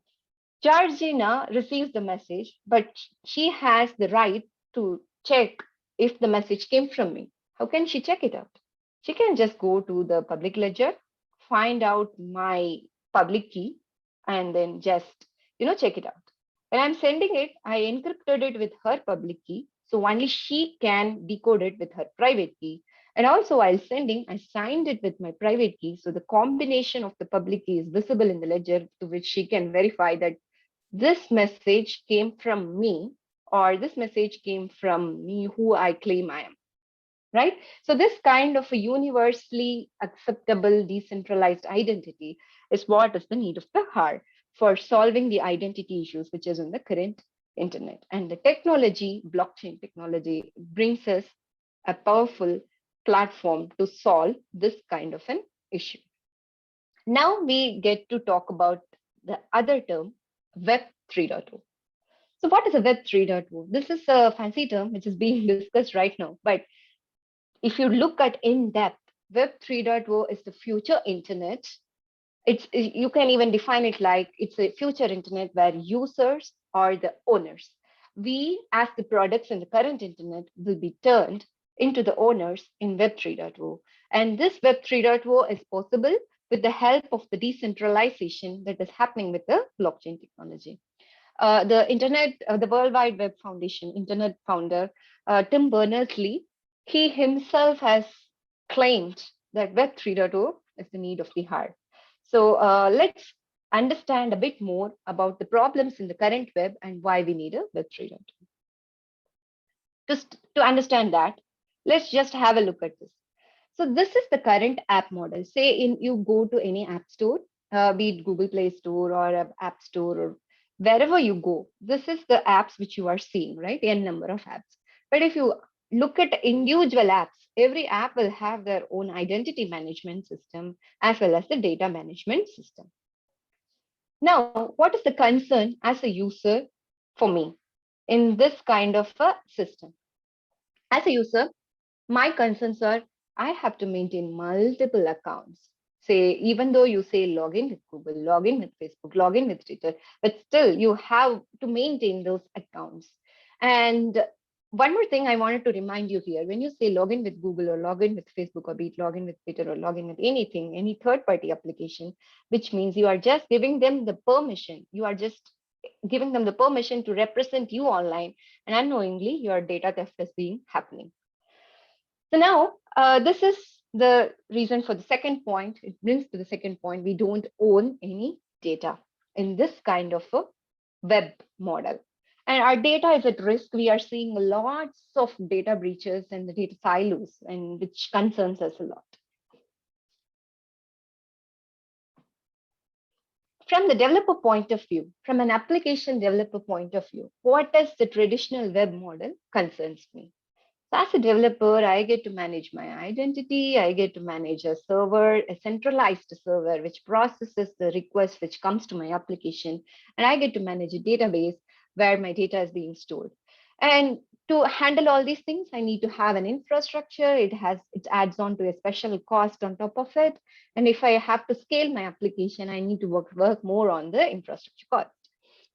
Georgina receives the message, but she has the right to check if the message came from me. How can she check it out? She can just go to the public ledger, find out my public key, and then just check it out. When I'm sending it, I encrypted it with her public key, so only she can decode it with her private key. And also, while sending, I signed it with my private key, so the combination of the public key is visible in the ledger, to which she can verify that this message came from me, or this message came from me, who I claim I am, right? So this kind of a universally acceptable decentralized identity is what is the need of the hour for solving the identity issues which is in the current internet. And the technology, blockchain technology, brings us a powerful platform to solve this kind of an issue. Now we get to talk about the other term, Web 3.0. So what is a Web 3.0? This is a fancy term which is being discussed right now. But if you look at in depth, Web 3.0 is the future internet. You can even define it like it's a future internet where users are the owners. We, as the products in the current internet, will be turned into the owners in Web 3.0. And this Web 3.0 is possible with the help of the decentralization that is happening with the blockchain technology. The World Wide Web Foundation internet founder, Tim Berners-Lee, he himself has claimed that Web 3.0 is the need of the hour. So let's understand a bit more about the problems in the current web and why we need a Web 3.0. Just to understand that, let's just have a look at this. So this is the current app model. Say you go to any app store, be it Google Play Store or App Store or wherever you go, this is the apps which you are seeing, right? N number of apps. But if you look at individual apps, every app will have their own identity management system as well as the data management system. Now, what is the concern as a user for me in this kind of a system? As a user, my concerns are I have to maintain multiple accounts. Say, even though you say login with Google, login with Facebook, login with Twitter, but still you have to maintain those accounts. And one more thing I wanted to remind you here, when you say login with Google or login with Facebook, or be it login with Twitter or login with anything, any third-party application, which means you are just giving them the permission. You are just giving them the permission to represent you online, and unknowingly your data theft is being happening. So now this is the reason for the second point. It brings to the second point: we don't own any data in this kind of a web model. And our data is at risk. We are seeing lots of data breaches and the data silos, and which concerns us a lot. From the developer point of view, from an application developer point of view, what does the traditional web model concerns me? So as a developer, I get to manage my identity. I get to manage a server, a centralized server, which processes the request which comes to my application. And I get to manage a database where my data is being stored. And to handle all these things, I need to have an infrastructure. It adds on to a special cost on top of it. And if I have to scale my application, I need to work more on the infrastructure cost.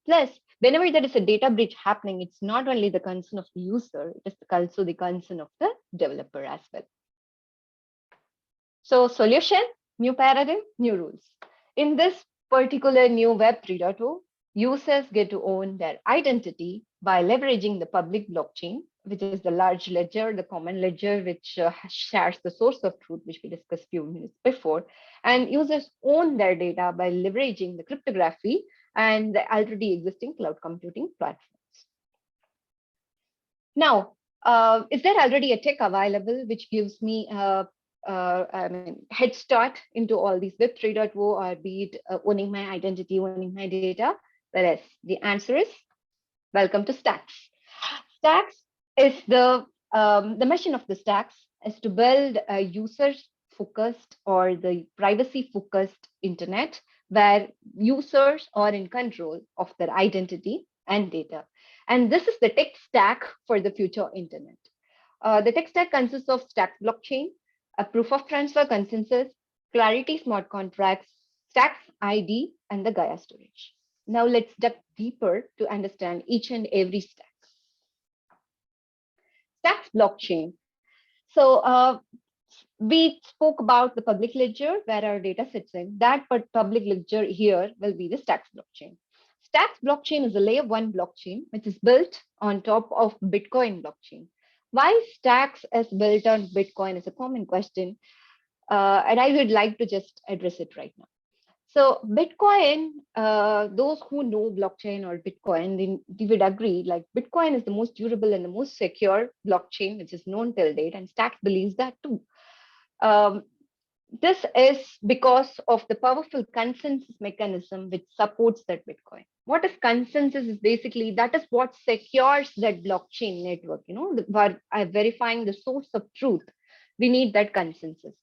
Plus, whenever there is a data breach happening, it's not only the concern of the user, it is also the concern of the developer as well. So solution, new paradigm, new rules. In this particular new Web 3.0, users get to own their identity by leveraging the public blockchain, which is the large ledger, the common ledger, which shares the source of truth, which we discussed a few minutes before. And users own their data by leveraging the cryptography and the already existing cloud computing platforms. Now, is there already a tech available which gives me head start into all these Web 3.0, or be it owning my identity, owning my data? Well, yes, the answer is welcome to Stacks. Stacks is the mission of the Stacks is to build a user-focused or the privacy-focused internet where users are in control of their identity and data. And this is the tech stack for the future internet. The tech stack consists of Stacks blockchain, a proof of transfer consensus, Clarity smart contracts, Stacks ID, and the Gaia storage. Now let's dive deeper to understand each and every stack. Stacks blockchain. So we spoke about the public ledger where our data sits in. That public ledger here will be the Stacks blockchain. Stacks blockchain is a layer 1 blockchain, which is built on top of Bitcoin blockchain. Why Stacks is built on Bitcoin is a common question, and I would like to just address it right now. So Bitcoin, those who know blockchain or Bitcoin, they would agree, like Bitcoin is the most durable and the most secure blockchain, which is known till date, and Stacks believes that too. This is because of the powerful consensus mechanism which supports that Bitcoin. What is consensus is basically that is what secures that blockchain network, verifying the source of truth. We need that consensus.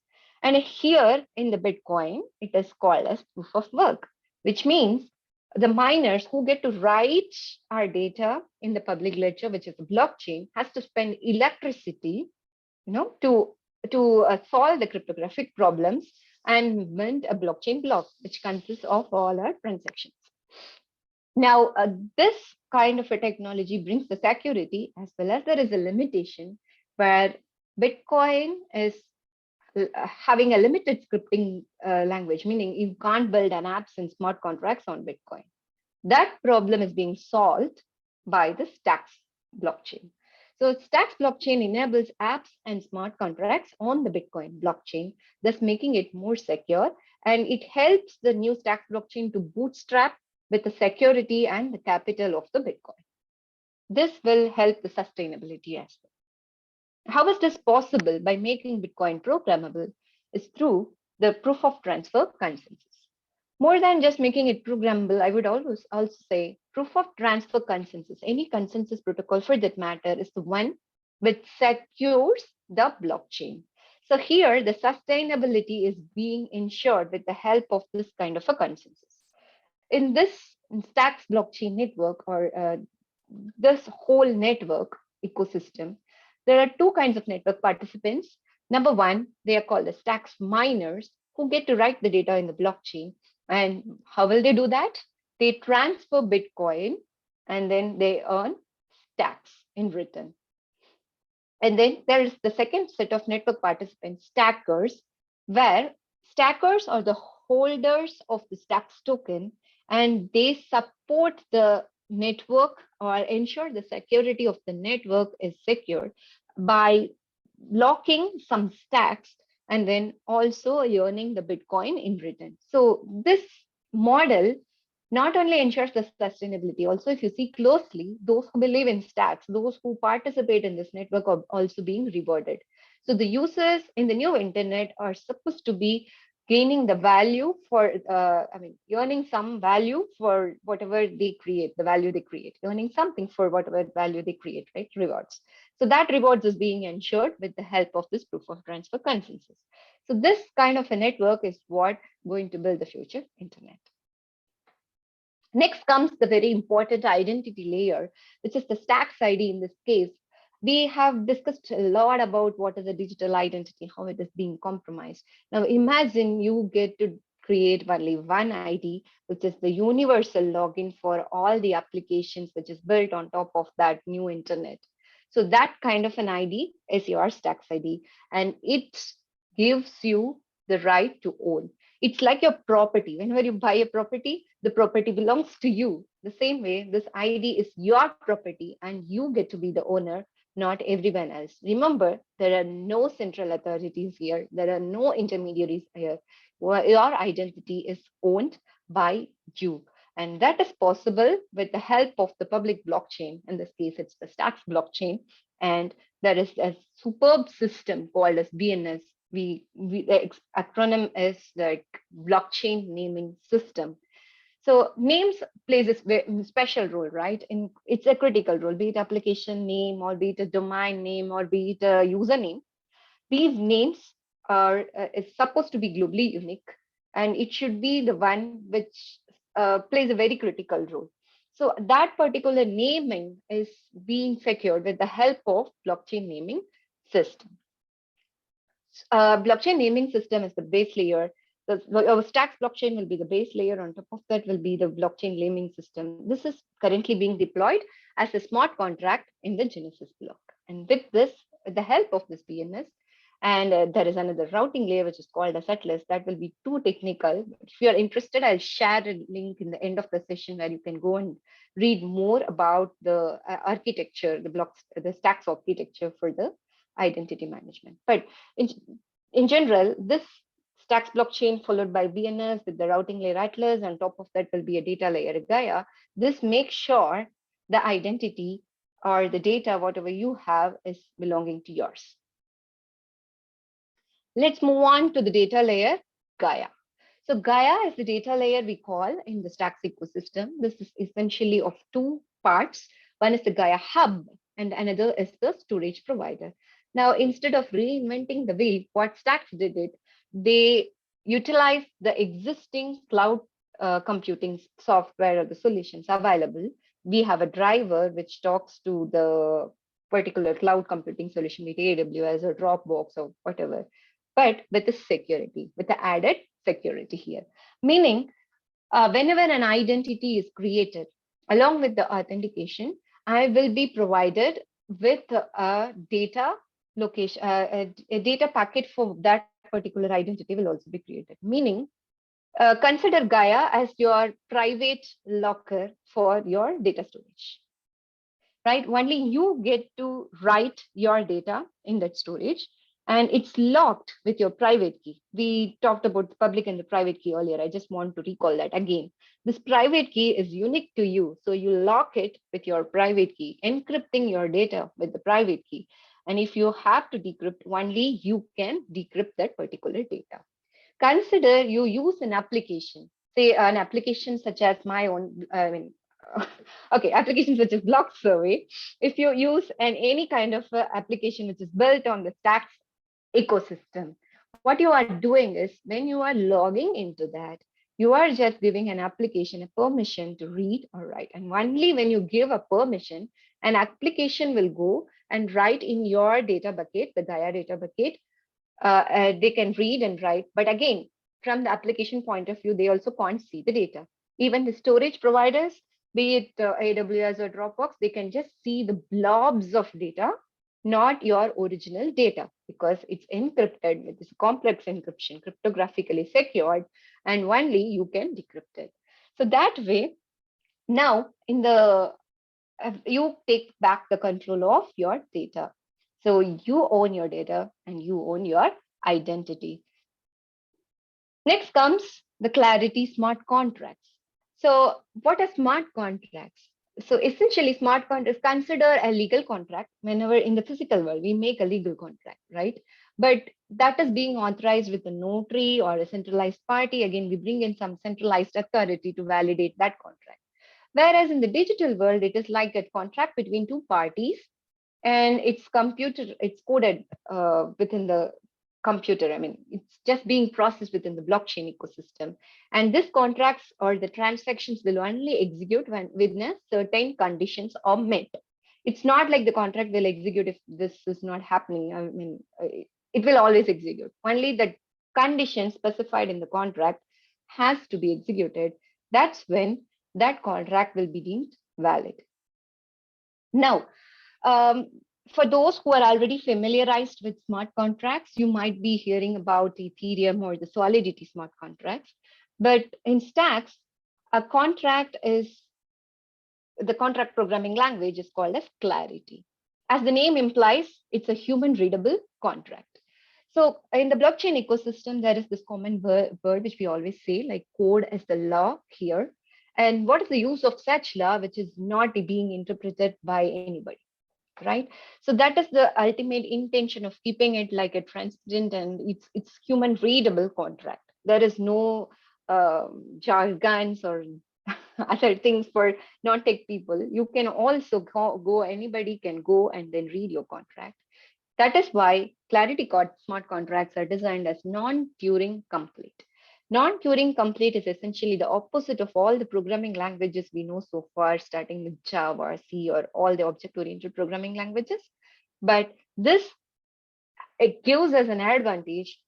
And here in the Bitcoin, it is called as proof of work, which means the miners who get to write our data in the public ledger, which is a blockchain, has to spend electricity, to solve the cryptographic problems and mint a blockchain block, which consists of all our transactions. Now, this kind of a technology brings the security, as well as there is a limitation where Bitcoin is having a limited scripting language, meaning you can't build an apps and smart contracts on Bitcoin. That problem is being solved by the Stacks blockchain. So Stacks blockchain enables apps and smart contracts on the Bitcoin blockchain, thus making it more secure. And it helps the new Stacks blockchain to bootstrap with the security and the capital of the Bitcoin. This will help the sustainability as well. How is this possible? By making Bitcoin programmable is through the proof of transfer consensus. More than just making it programmable, I would always also say proof of transfer consensus. Any consensus protocol for that matter is the one which secures the blockchain. So here the sustainability is being ensured with the help of this kind of a consensus. In this Stacks blockchain network, or this whole network ecosystem, there are two kinds of network participants. Number one, they are called the Stacks miners, who get to write the data in the blockchain. And how will they do that? They transfer Bitcoin and then they earn Stacks in return. And then there is the second set of network participants, stackers, where stackers are the holders of the Stacks token, and they support the network or ensure the security of the network is secured by blocking some stacks and then also earning the Bitcoin in return. So this model not only ensures the sustainability, also if you see closely, those who believe in stacks, those who participate in this network are also being rewarded. So the users in the new internet are supposed to be gaining the value for, earning some value for whatever they create, the value they create, earning something for whatever value they create, right? Rewards. So that rewards is being ensured with the help of this proof of transfer consensus. So this kind of a network is what going to build the future internet. Next comes the very important identity layer, which is the stacks ID in this case. We have discussed a lot about what is a digital identity, how it is being compromised. Now imagine you get to create only one ID, which is the universal login for all the applications which is built on top of that new internet. So that kind of an ID is your stacks ID, and it gives you the right to own. It's like your property. Whenever you buy a property, the property belongs to you. The same way, this ID is your property and you get to be the owner, not everyone else. Remember, there are no central authorities here. There are no intermediaries here. Your identity is owned by you. And that is possible with the help of the public blockchain. In this case, it's the Stacks blockchain. And there is a superb system called as BNS. The acronym is like blockchain naming system. So names plays a special role, right? It's a critical role, be it application name or be it a domain name or be it a username. These names are is supposed to be globally unique, and it should be the one which plays a very critical role. So that particular naming is being secured with the help of blockchain naming system. Blockchain naming system is the base layer. Our Stacks blockchain will be the base layer. On top of that will be the blockchain naming system. This is currently being deployed as a smart contract in the Genesis block. And with this, with the help of this BNS, and there is another routing layer which is called as Atlas. That will be too technical. If you are interested, I'll share a link in the end of the session where you can go and read more about the architecture, the Stacks architecture for the identity management. But in general, this Stacks blockchain followed by BNS with the routing layer Atlas, and top of that will be a data layer Gaia. This makes sure the identity or the data, whatever you have, is belonging to yours. Let's move on to the data layer Gaia. So Gaia is the data layer we call in the Stacks ecosystem. This is essentially of two parts. One is the Gaia hub and another is the storage provider. Now, instead of reinventing the wheel, what Stacks did it, they utilized the existing cloud computing software or the solutions available. We have a driver which talks to the particular cloud computing solution, be it AWS or Dropbox or whatever, but with the security, with the added security here. Meaning, whenever an identity is created, along with the authentication, I will be provided with a data location, a data packet for that particular identity will also be created. Meaning, consider Gaia as your private locker for your data storage, right? Only you get to write your data in that storage, and it's locked with your private key. We talked about the public and the private key earlier. I just want to recall that again. This private key is unique to you. So you lock it with your private key, encrypting your data with the private key. And if you have to decrypt, only you can decrypt that particular data. Consider you use an application, say an application such as my own, okay, applications such as Block Survey. If you use any kind of application which is built on the Stacks ecosystem, what you are doing is when you are logging into that, you are just giving an application a permission to read or write. And only when you give a permission, an application will go and write in your data bucket, the Gaia data bucket. They can read and write. But again, from the application point of view, they also can't see the data. Even the storage providers, be it AWS or Dropbox, they can just see the blobs of data, not your original data, because it's encrypted with this complex encryption, cryptographically secured, and only you can decrypt it. So that way, now you take back the control of your data. So you own your data and you own your identity. Next comes the clarity smart contracts. So what are smart contracts? So essentially, smart contracts consider a legal contract whenever in the physical world we make a legal contract, right? But that is being authorized with a notary or a centralized party. Again, we bring in some centralized authority to validate that contract. Whereas in the digital world, it is like a contract between two parties, and it's coded within the computer. I mean, it's just being processed within the blockchain ecosystem. And this contracts or the transactions will only execute when a certain conditions are met. It's not like the contract will execute if this is not happening. I mean, it will always execute. Only the conditions specified in the contract has to be executed. That's when that contract will be deemed valid. Now, um, for those who are already familiarized with smart contracts, you might be hearing about Ethereum or the Solidity smart contracts. But in Stacks, a contract is the contract programming language is called as Clarity. As the name implies, it's a human readable contract. So in the blockchain ecosystem, there is this common word which we always say, like code as the law here. And what is the use of such law which is not being interpreted by anybody? Right, so that is the ultimate intention of keeping it like a transparent and it's human readable contract. There is no jargons or other things for non-tech people. You can also go, anybody can go and then read your contract. That is why Clarity smart contracts are designed as non-Turing complete. Non-Turing complete is essentially the opposite of all the programming languages we know so far, starting with Java, C, or all the object-oriented programming languages. But this, it gives us an advantage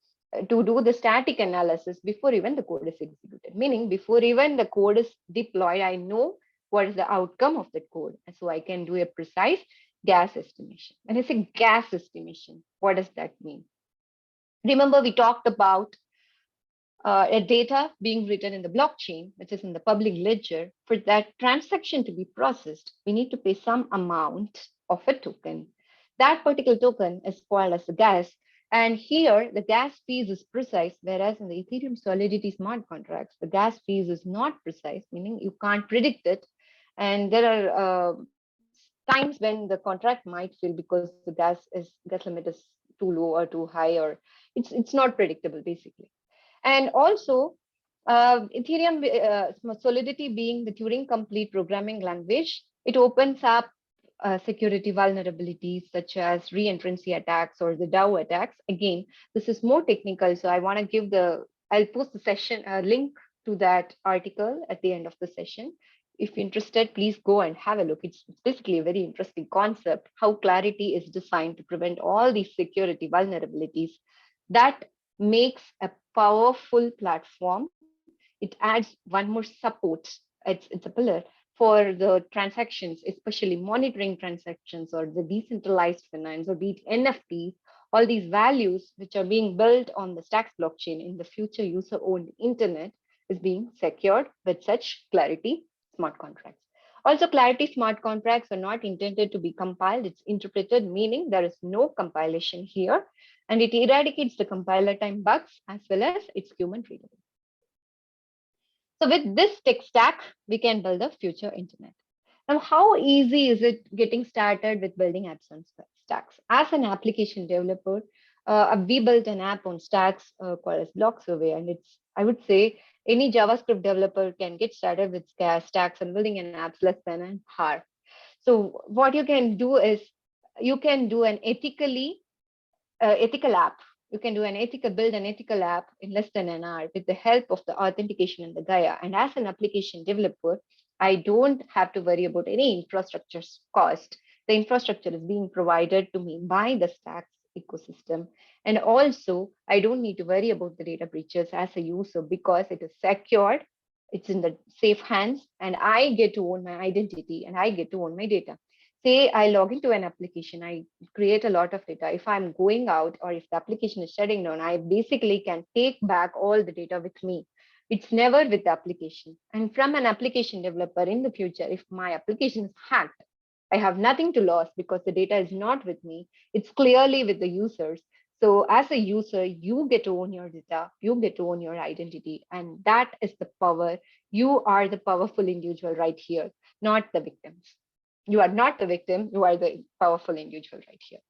to do the static analysis before even the code is executed. Meaning, before even the code is deployed, I know what is the outcome of that code. And so I can do a precise gas estimation. And it's a gas estimation. What does that mean? Remember, we talked about a data being written in the blockchain, which is in the public ledger. For that transaction to be processed, we need to pay some amount of a token. That particular token is called as the gas. And here, the gas fees is precise, whereas in the Ethereum Solidity smart contracts, the gas fees is not precise, meaning you can't predict it. And there are times when the contract might fail because the gas limit is too low or too high, or it's not predictable basically. And also, Ethereum Solidity being the Turing complete programming language, it opens up security vulnerabilities such as reentrancy attacks or the DAO attacks. Again, this is more technical, so I'll post the session link to that article at the end of the session. If you're interested, please go and have a look. It's basically a very interesting concept, how Clarity is designed to prevent all these security vulnerabilities. That makes a powerful platform. It adds one more support. It's a pillar for the transactions, especially monitoring transactions or the decentralized finance or be it NFTs, all these values which are being built on the Stacks blockchain in the future user-owned internet is being secured with such Clarity smart contracts. Also, Clarity smart contracts are not intended to be compiled. It's interpreted, meaning there is no compilation here, and it eradicates the compiler time bugs as well as it's human readable. So with this tech stack, we can build a future internet. Now, how easy is it getting started with building apps on Stacks? As an application developer, we built an app on Stacks called as Block Survey, and I would say any JavaScript developer can get started with Stacks and building an app less than an hour. So what you can do is you can do an ethical app. You can build an ethical app in less than an hour with the help of the authentication and the Gaia. And as an application developer, I don't have to worry about any infrastructure cost. The infrastructure is being provided to me by the Stacks ecosystem. And also, I don't need to worry about the data breaches as a user because it is secured, it's in the safe hands, and I get to own my identity and I get to own my data. Say I log into an application, I create a lot of data. If I'm going out or if the application is shutting down, I basically can take back all the data with me. It's never with the application. And from an application developer in the future, if my application is hacked, I have nothing to lose because the data is not with me. It's clearly with the users. So as a user, you get to own your data, you get to own your identity, and that is the power. You are the powerful individual right here, not the victims. You are not the victim, you are the powerful individual right here.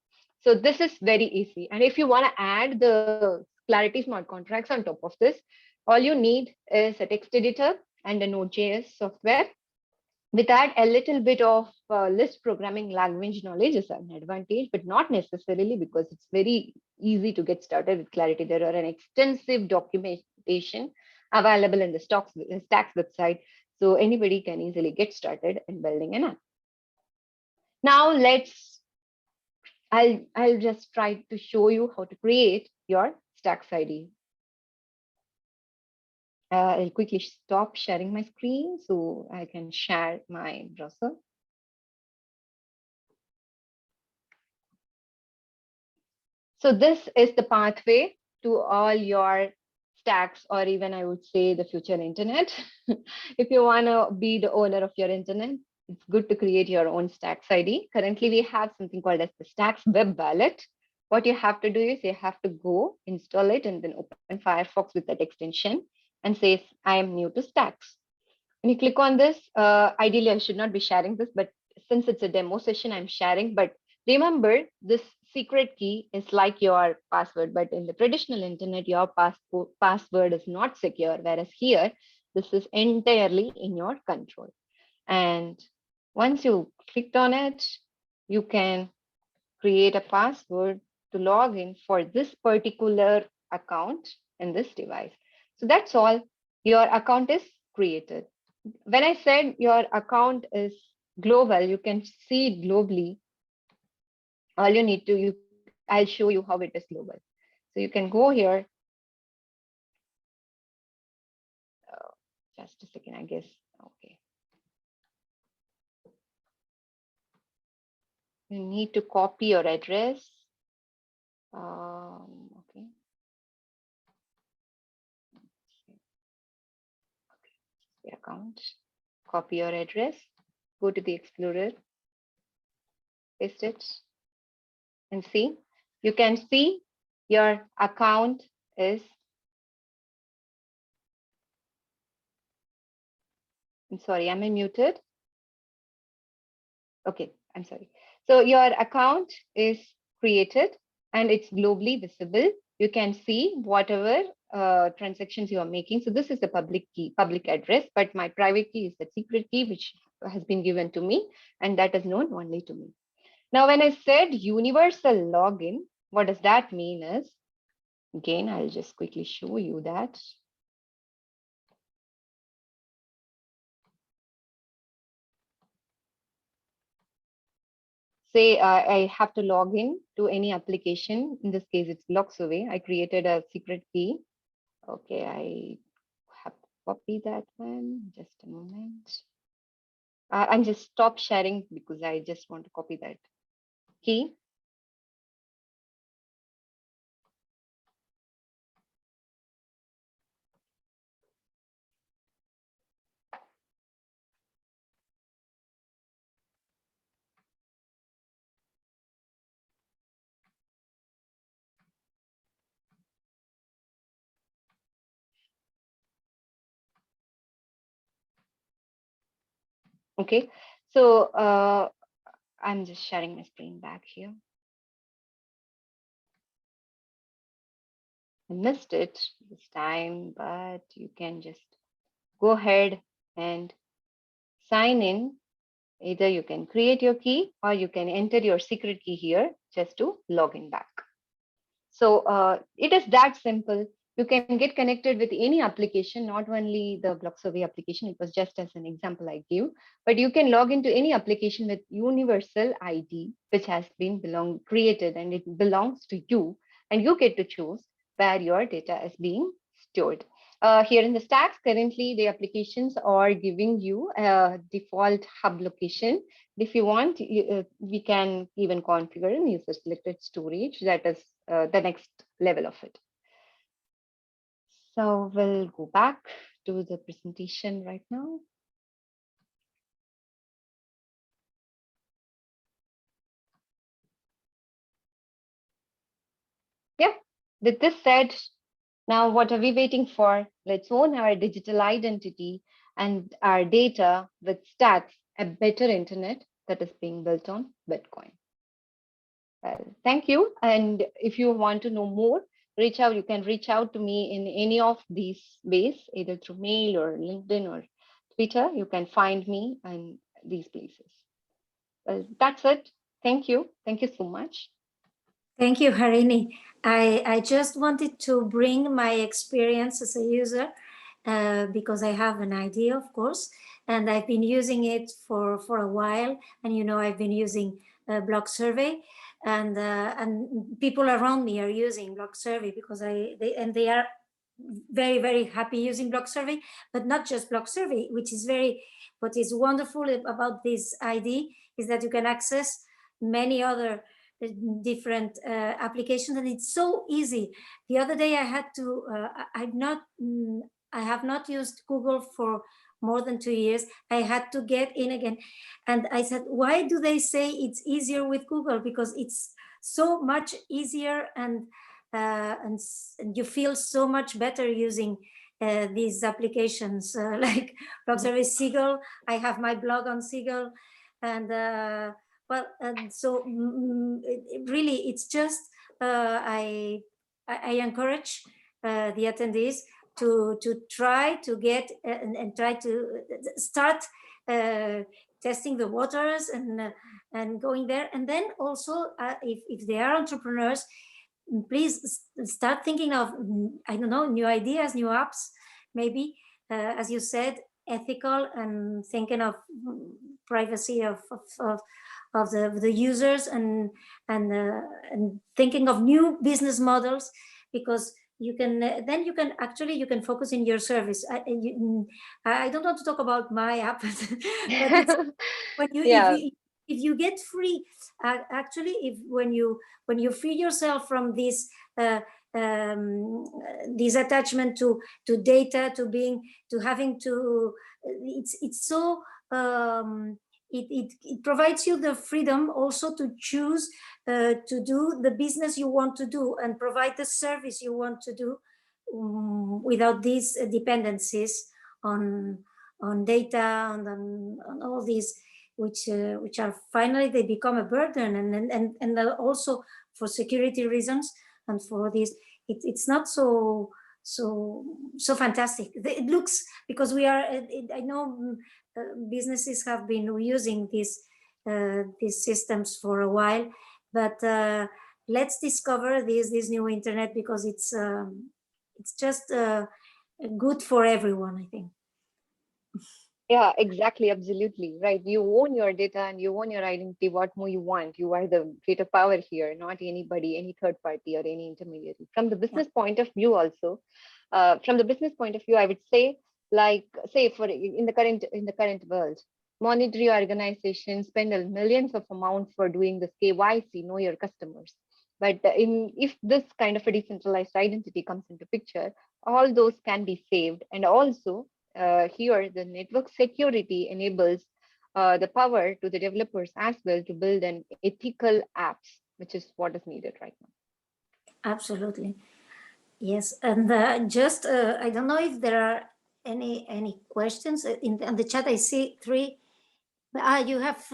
So this is very easy. And if you want to add the Clarity smart contracts on top of this, all you need is a text editor and a Node.js software. With that, a little bit of Lisp programming language knowledge is an advantage, but not necessarily, because it's very easy to get started with Clarity. There are an extensive documentation available in the Stacks website, so anybody can easily get started in building an app. Now I'll just try to show you how to create your Stacks ID. I'll quickly stop sharing my screen so I can share my browser. So this is the pathway to all your stacks, or even I would say the future internet. If you want to be the owner of your internet, it's good to create your own Stacks ID. Currently, we have something called as the Stacks Web Wallet. What you have to do is you have to go install it and then open Firefox with that extension and say, I am new to Stacks. When you click on this, ideally, I should not be sharing this, but since it's a demo session, I'm sharing. But remember, this secret key is like your password, but in the traditional internet, your password is not secure, whereas here, this is entirely in your control. And once you clicked on it, you can create a password to log in for this particular account in this device. So that's all. Your account is created. When I said your account is global, you can see it globally. All you need to, I'll show you how it is global. So you can go here. Just a second, I guess. Okay. You need to copy your address. Okay. The account. Copy your address. Go to the Explorer. Paste it. And see. You can see your account is. I'm sorry, am I muted? Okay, I'm sorry. So your account is created and it's globally visible. You can see whatever transactions you are making. So this is the public key, public address, but my private key is the secret key, which has been given to me, and that is known only to me. Now, when I said universal login, what does that mean is, again, I'll just quickly show you that. Say I have to log in to any application. In this case, it's Bloxaway. I created a secret key. Okay, I have to copy that one. Just a moment. I'm just stop sharing because I just want to copy that key. Okay, so I'm just sharing my screen back here. I missed it this time, but you can just go ahead and sign in. Either you can create your key or you can enter your secret key here just to log in back. So it is that simple. You can get connected with any application, not only the Bloxaway application. It was just as an example I gave, but you can log into any application with universal ID, which has been created and it belongs to you, and you get to choose where your data is being stored. Here in the Stacks, currently the applications are giving you a default hub location. If you want, we can even configure an user selected storage. That is the next level of it. So we'll go back to the presentation right now. Yeah, with this said, now what are we waiting for? Let's own our digital identity and our data with stats, a better internet that is being built on Bitcoin. Well, thank you. And if you want to know more, reach out. You can reach out to me in any of these ways, either through mail or LinkedIn or Twitter. You can find me in these places. Well, that's it. Thank you. Thank you so much. Thank you, Harini. I just wanted to bring my experience as a user because I have an idea, of course, and I've been using it for a while. And, you know, I've been using Block Survey, and people around me are using Block Survey because they are very, very happy using Block Survey, but not just Block Survey, which is what is wonderful about this ID is that you can access many other different applications, and it's so easy. The other day I had to I have not used Google for more than 2 years. I had to get in again, and I said, why do they say it's easier with Google? Because it's so much easier, and you feel so much better using these applications like Blog Service, Siegel. I have my blog on Siegel, and well, and so really, it's just I encourage the attendees to try to get and try to start testing the waters and going there, and then also if they are entrepreneurs, please start thinking of, I don't know, new ideas, new apps, maybe as you said, ethical, and thinking of privacy of the users, and thinking of new business models, because you can then you can focus in your service. I don't want to talk about my app, but it's when Yeah. if you get free, actually, when you free yourself from this attachment to data, to having to, it's so it provides you the freedom also to choose to do the business you want to do and provide the service you want to do, without these dependencies on data, on all these, which are finally they become a burden, and also for security reasons, and for this it's not so fantastic. It looks, because we are I know businesses have been using these systems for a while, but let's discover this new internet, because it's just good for everyone, I think. Yeah, exactly. Absolutely. Right. You own your data and you own your identity. What more you want? You are the greater power here, not anybody, any third party or any intermediary. From the business point of view, also, from the business point of view, I would say, like, say for in the current world, monetary organizations spend millions of amounts for doing this KYC, know your customers. But if this kind of a decentralized identity comes into picture, all those can be saved, and also here the network security enables the power to the developers as well to build an ethical apps, which is what is needed right now. Absolutely, yes. And just I don't know if there are any questions in the chat. I see 3. You have.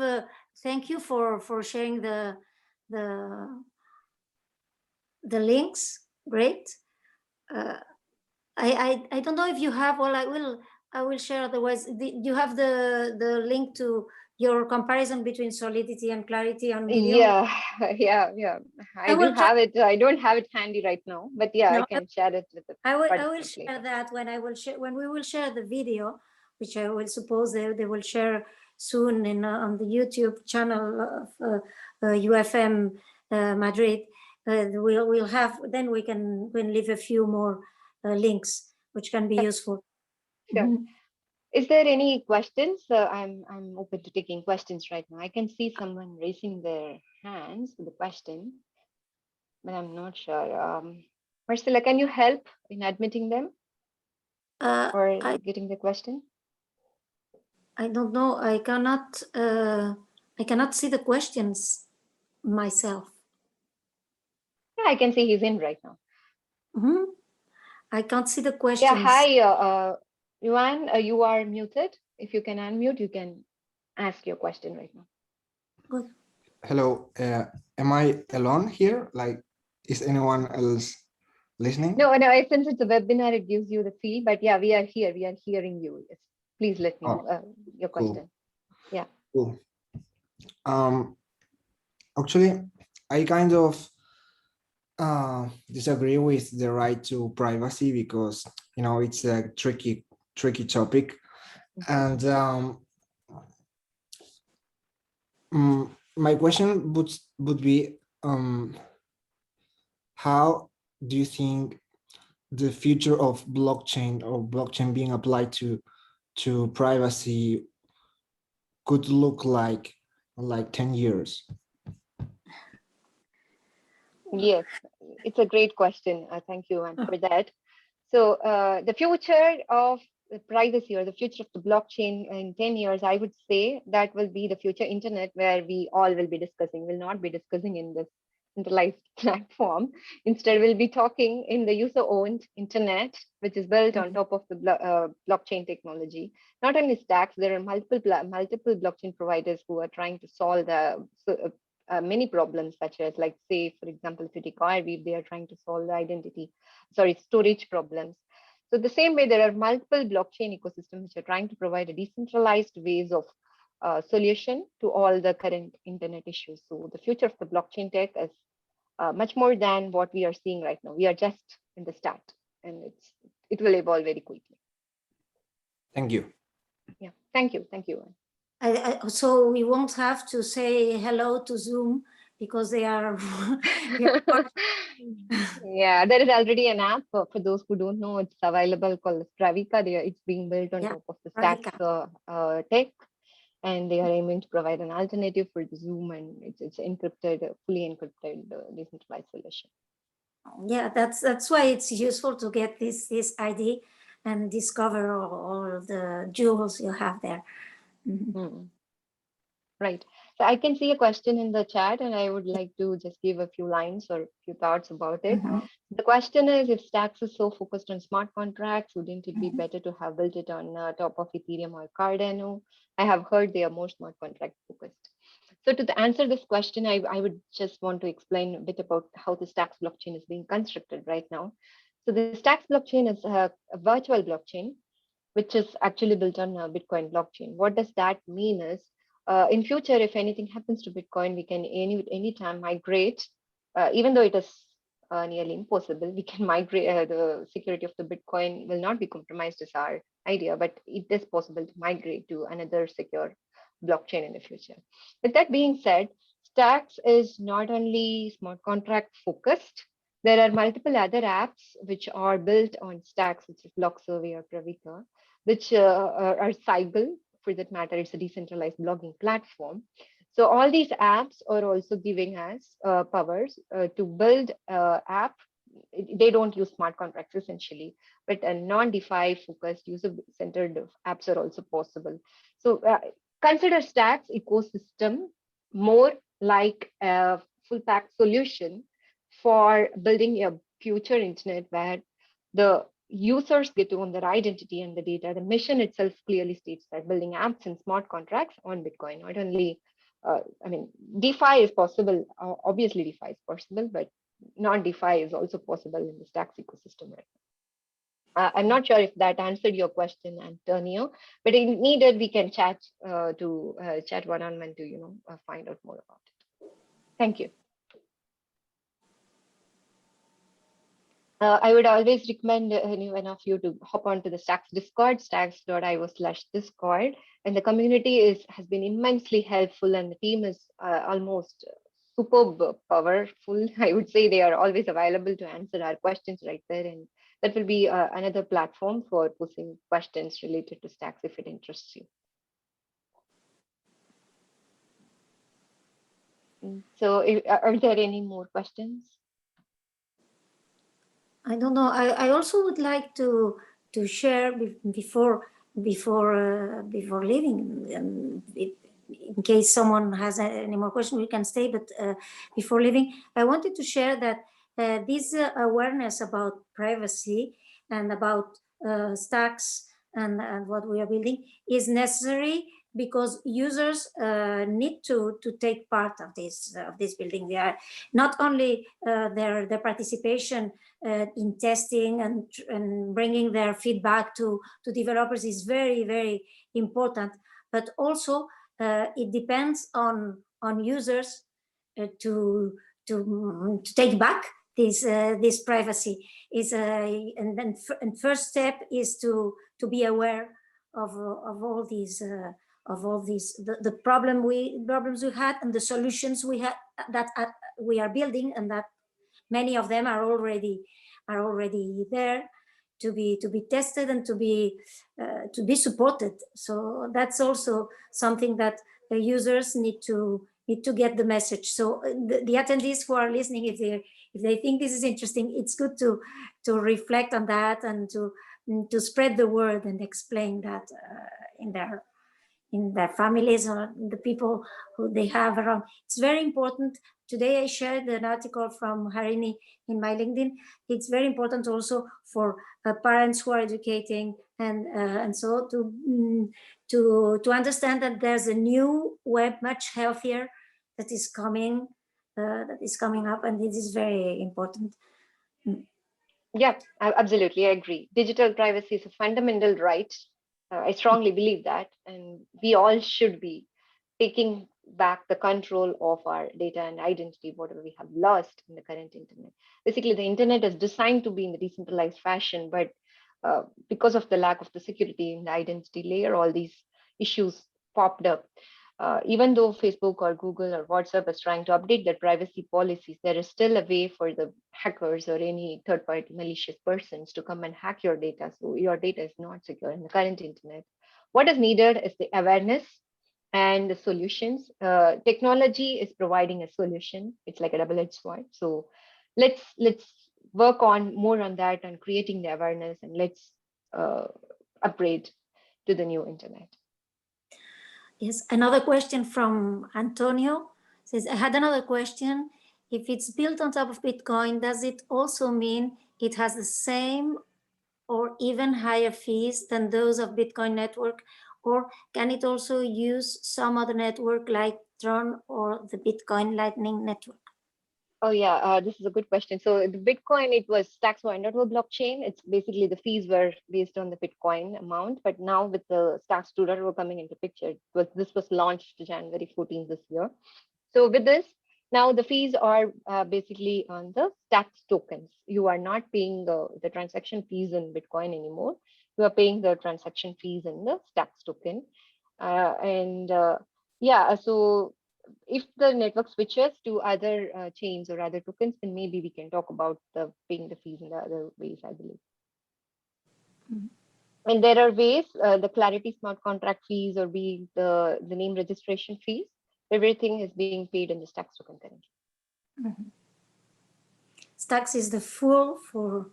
Thank you for sharing the links. Great. I don't know if you have. Well, I will share. Otherwise, you have the link to your comparison between Solidity and Clarity on Medium. Yeah. I do have it. I don't have it handy right now, but yeah, no, I can share it with the I will share later. That when we will share the video, which I will suppose they will share soon on the YouTube channel of UFM Madrid. We'll have, then we can leave a few more links which can be useful. Sure. Mm-hmm. Is there any questions? I'm open to taking questions right now. I can see someone raising their hands with a question, but I'm not sure. Marcella, can you help in admitting them? or I getting the question? don't know. I cannot see the questions myself. Yeah, I can see he's in right now. Mhm. I can't see the Yeah, questions. hi, Yuan, you are muted. If you can unmute, you can ask your question right now. Good. Hello, am I alone here? Like, is anyone else listening? No, since it's a webinar, it gives you the feel, but yeah, we are here. We are hearing you. Yes. Please let me know your Cool. question. Yeah. Cool. Actually, I kind of disagree with the right to privacy because, you know, it's a tricky topic. And my question would be, how do you think the future of blockchain or blockchain being applied to privacy could look like 10 years? Yes, it's a great question. Thank you, Anne, for that. So the future of the privacy or the future of the blockchain in 10 years, I would say that will be the future internet where we all will be discussing. We'll not be discussing in this centralized platform. Instead, we'll be talking in the user-owned internet, which is built on top of the blockchain technology. Not only Stacks, there are multiple blockchain providers who are trying to solve the many problems, such as, like, say, for example, if you take Airweave, they are trying to solve the storage problems. So the same way, there are multiple blockchain ecosystems which are trying to provide a decentralized ways of solution to all the current internet issues. So the future of the blockchain tech is much more than what we are seeing right now. We are just in the start, and it will evolve very quickly. Thank you. Yeah, thank you. So we won't have to say hello to Zoom because they are. Yeah, there is already an app for those who don't know. It's available called Stravika. It's being built on top of the Stacks tech, and they are aiming to provide an alternative for the Zoom, and it's encrypted, fully encrypted, decentralized solution. Yeah, that's why it's useful to get this ID and discover all the jewels you have there. Right. So I can see a question in the chat, and I would like to just give a few lines or a few thoughts about it. The question is, if Stacks is so focused on smart contracts, wouldn't it be better to have built it on top of Ethereum or Cardano? I have heard they are more smart contract focused. So to answer this question, I would just want to explain a bit about how the Stacks blockchain is being constructed right now. So the Stacks blockchain is a virtual blockchain, which is actually built on a Bitcoin blockchain. What does that mean is, in future, if anything happens to Bitcoin, we can anytime migrate, even though it is nearly impossible, we can migrate. The security of the Bitcoin will not be compromised is our idea, but it is possible to migrate to another secure blockchain in the future. With that being said, Stacks is not only smart contract focused. There are multiple other apps which are built on Stacks, such as Block Survey or Pravika, which are Cycle, for that matter. It's a decentralized blogging platform. So all these apps are also giving us powers to build app. They don't use smart contracts essentially, but a non-DeFi focused user-centered apps are also possible. So consider Stacks ecosystem more like a full pack solution for building a future internet where the users get to own their identity and the data. The mission itself clearly states that building apps and smart contracts on Bitcoin. Not only, DeFi is possible. Obviously, DeFi is possible, but non-DeFi is also possible in the Stacks ecosystem right now. I'm not sure if that answered your question, Antonio, but if needed, we can chat chat one-on-one to find out more about it. Thank you. I would always recommend any one of you to hop onto the Stacks Discord, stacks.io/discord. And the community has been immensely helpful, and the team is almost superb powerful. I would say they are always available to answer our questions right there. And that will be another platform for posing questions related to Stacks if it interests you. So are there any more questions? I don't know. I also would like to to share before leaving. In case someone has any more questions, we can stay. But before leaving, I wanted to share that this awareness about privacy and about stacks and what we are building is necessary, because users need to take part of this building. They are not only their participation in testing and bringing their feedback to developers is very, very important, but also it depends on users to take back this privacy. And first step is to be aware of all these the problems we had and the solutions we had that we are building, and that many of them are already there to be tested and to be supported. So that's also something that the users need to get the message. So the attendees who are listening, if they think this is interesting, it's good to reflect on that and to spread the word and explain that in their families or the people who they have around. It's very important. Today I shared an article from Harini in my LinkedIn. It's very important also for parents who are educating and so to understand that there's a new web, much healthier, that is coming up, and this is very important. Yeah, absolutely, I agree. Digital privacy is a fundamental right. I strongly believe that, and we all should be taking back the control of our data and identity, whatever we have lost in the current internet. Basically, the internet is designed to be in a decentralized fashion, but because of the lack of the security in the identity layer, all these issues popped up. Even though Facebook or Google or WhatsApp is trying to update their privacy policies, there is still a way for the hackers or any third-party malicious persons to come and hack your data. So your data is not secure in the current internet. What is needed is the awareness and the solutions. Technology is providing a solution. It's like a double-edged sword. So let's work on more on that and creating the awareness, and let's upgrade to the new internet. Yes, another question from Antonio says, I had another question. If it's built on top of Bitcoin, does it also mean it has the same or even higher fees than those of Bitcoin network? Or can it also use some other network like Tron or the Bitcoin Lightning Network? Oh yeah, this is a good question. So the Bitcoin, it was taxed by another blockchain. It's basically the fees were based on the Bitcoin amount, but now with the Stacks 2.0 coming into picture, this was launched January 14th this year. So with this, now the fees are basically on the Stacks tokens. You are not paying the transaction fees in Bitcoin anymore. You are paying the transaction fees in the Stacks token. Yeah, so if the network switches to other chains or other tokens, then maybe we can talk about paying the fees in the other ways, I believe. Mm-hmm. And there are ways, the Clarity smart contract fees or be the name registration fees, everything is being paid in the Stacks token currently. Mm-hmm. Stacks is the full for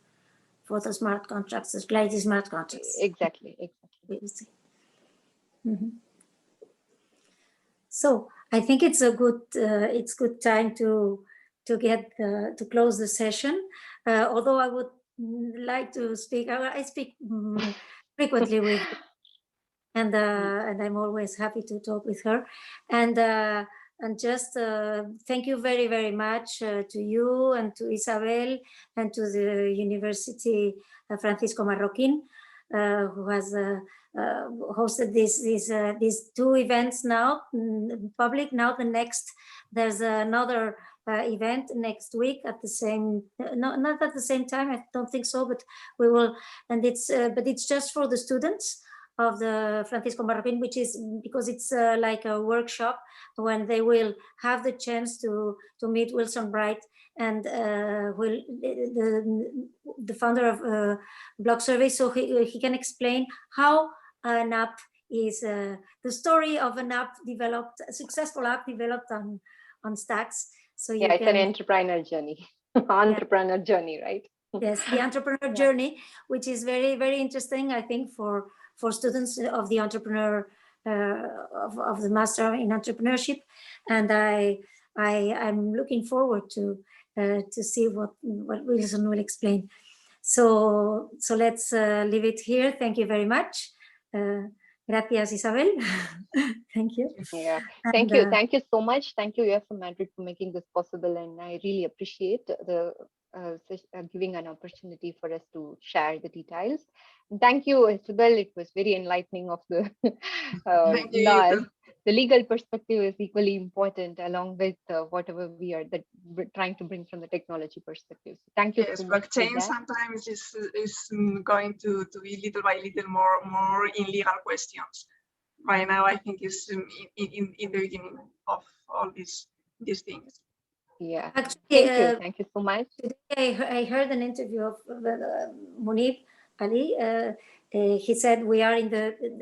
the smart contracts, the Clarity smart contracts. Exactly. Mm-hmm. So I think it's a good time to close the session. Although I would like to speak, I speak frequently with, and I'm always happy to talk with her. And just thank you very, very much to you and to Isabel and to the University Francisco Marroquín, who has hosted these two events now public. Now there's another event next week at the same, not at the same time, I don't think so, but we will, and but it's just for the students of the Francisco Marroquín, which is because it's like a workshop when they will have the chance to meet Wilson Bright and the founder of Block Survey, so he can explain how an app is the story of an app developed, a successful app developed on Stacks. So yeah, it's an entrepreneurial journey, journey, right? Yes, the entrepreneur journey, which is very, very interesting, I think, for students of the entrepreneur, of the Master in Entrepreneurship. And I'm looking forward to see what Wilson will explain. So let's leave it here. Thank you very much. Gracias, Isabel. Thank you. Yeah, And, thank you so much. Thank you, UFM Madrid, for making this possible, and I really appreciate the giving an opportunity for us to share the details. And thank you, Isabel. It was very enlightening of the Thank you, laws. Ethan. The legal perspective is equally important, along with whatever we are trying to bring from the technology perspective. So thank you Yes, so much for blockchain that. sometimes is going to be little by little more in legal questions. Right now, I think is in the beginning of all these things. Yeah. actually, Thank you so much. today I heard an interview of Munib Ali. He said we are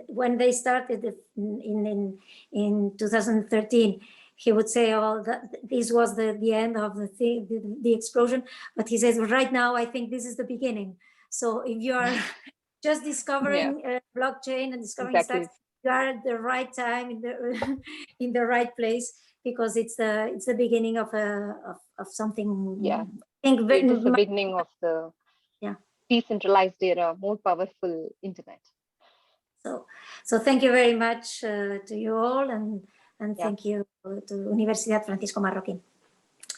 when they started in 2013. He would say, "Oh, this was the end of the thing, the explosion." But he says, "Right now, I think this is the beginning." So if you are just discovering blockchain and discovering Exactly. stuff, you are at the right time in the right place, because it's the beginning of something. Yeah. I think It is the beginning of the decentralized era, more powerful internet. So thank you very much to you all, and thank you to Universidad Francisco Marroquín.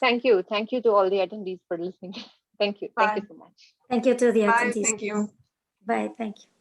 Thank you to all the attendees for listening. Thank you. Bye. Thank you so much. Thank you to the Bye. attendees. Thank you. Bye. Thank you.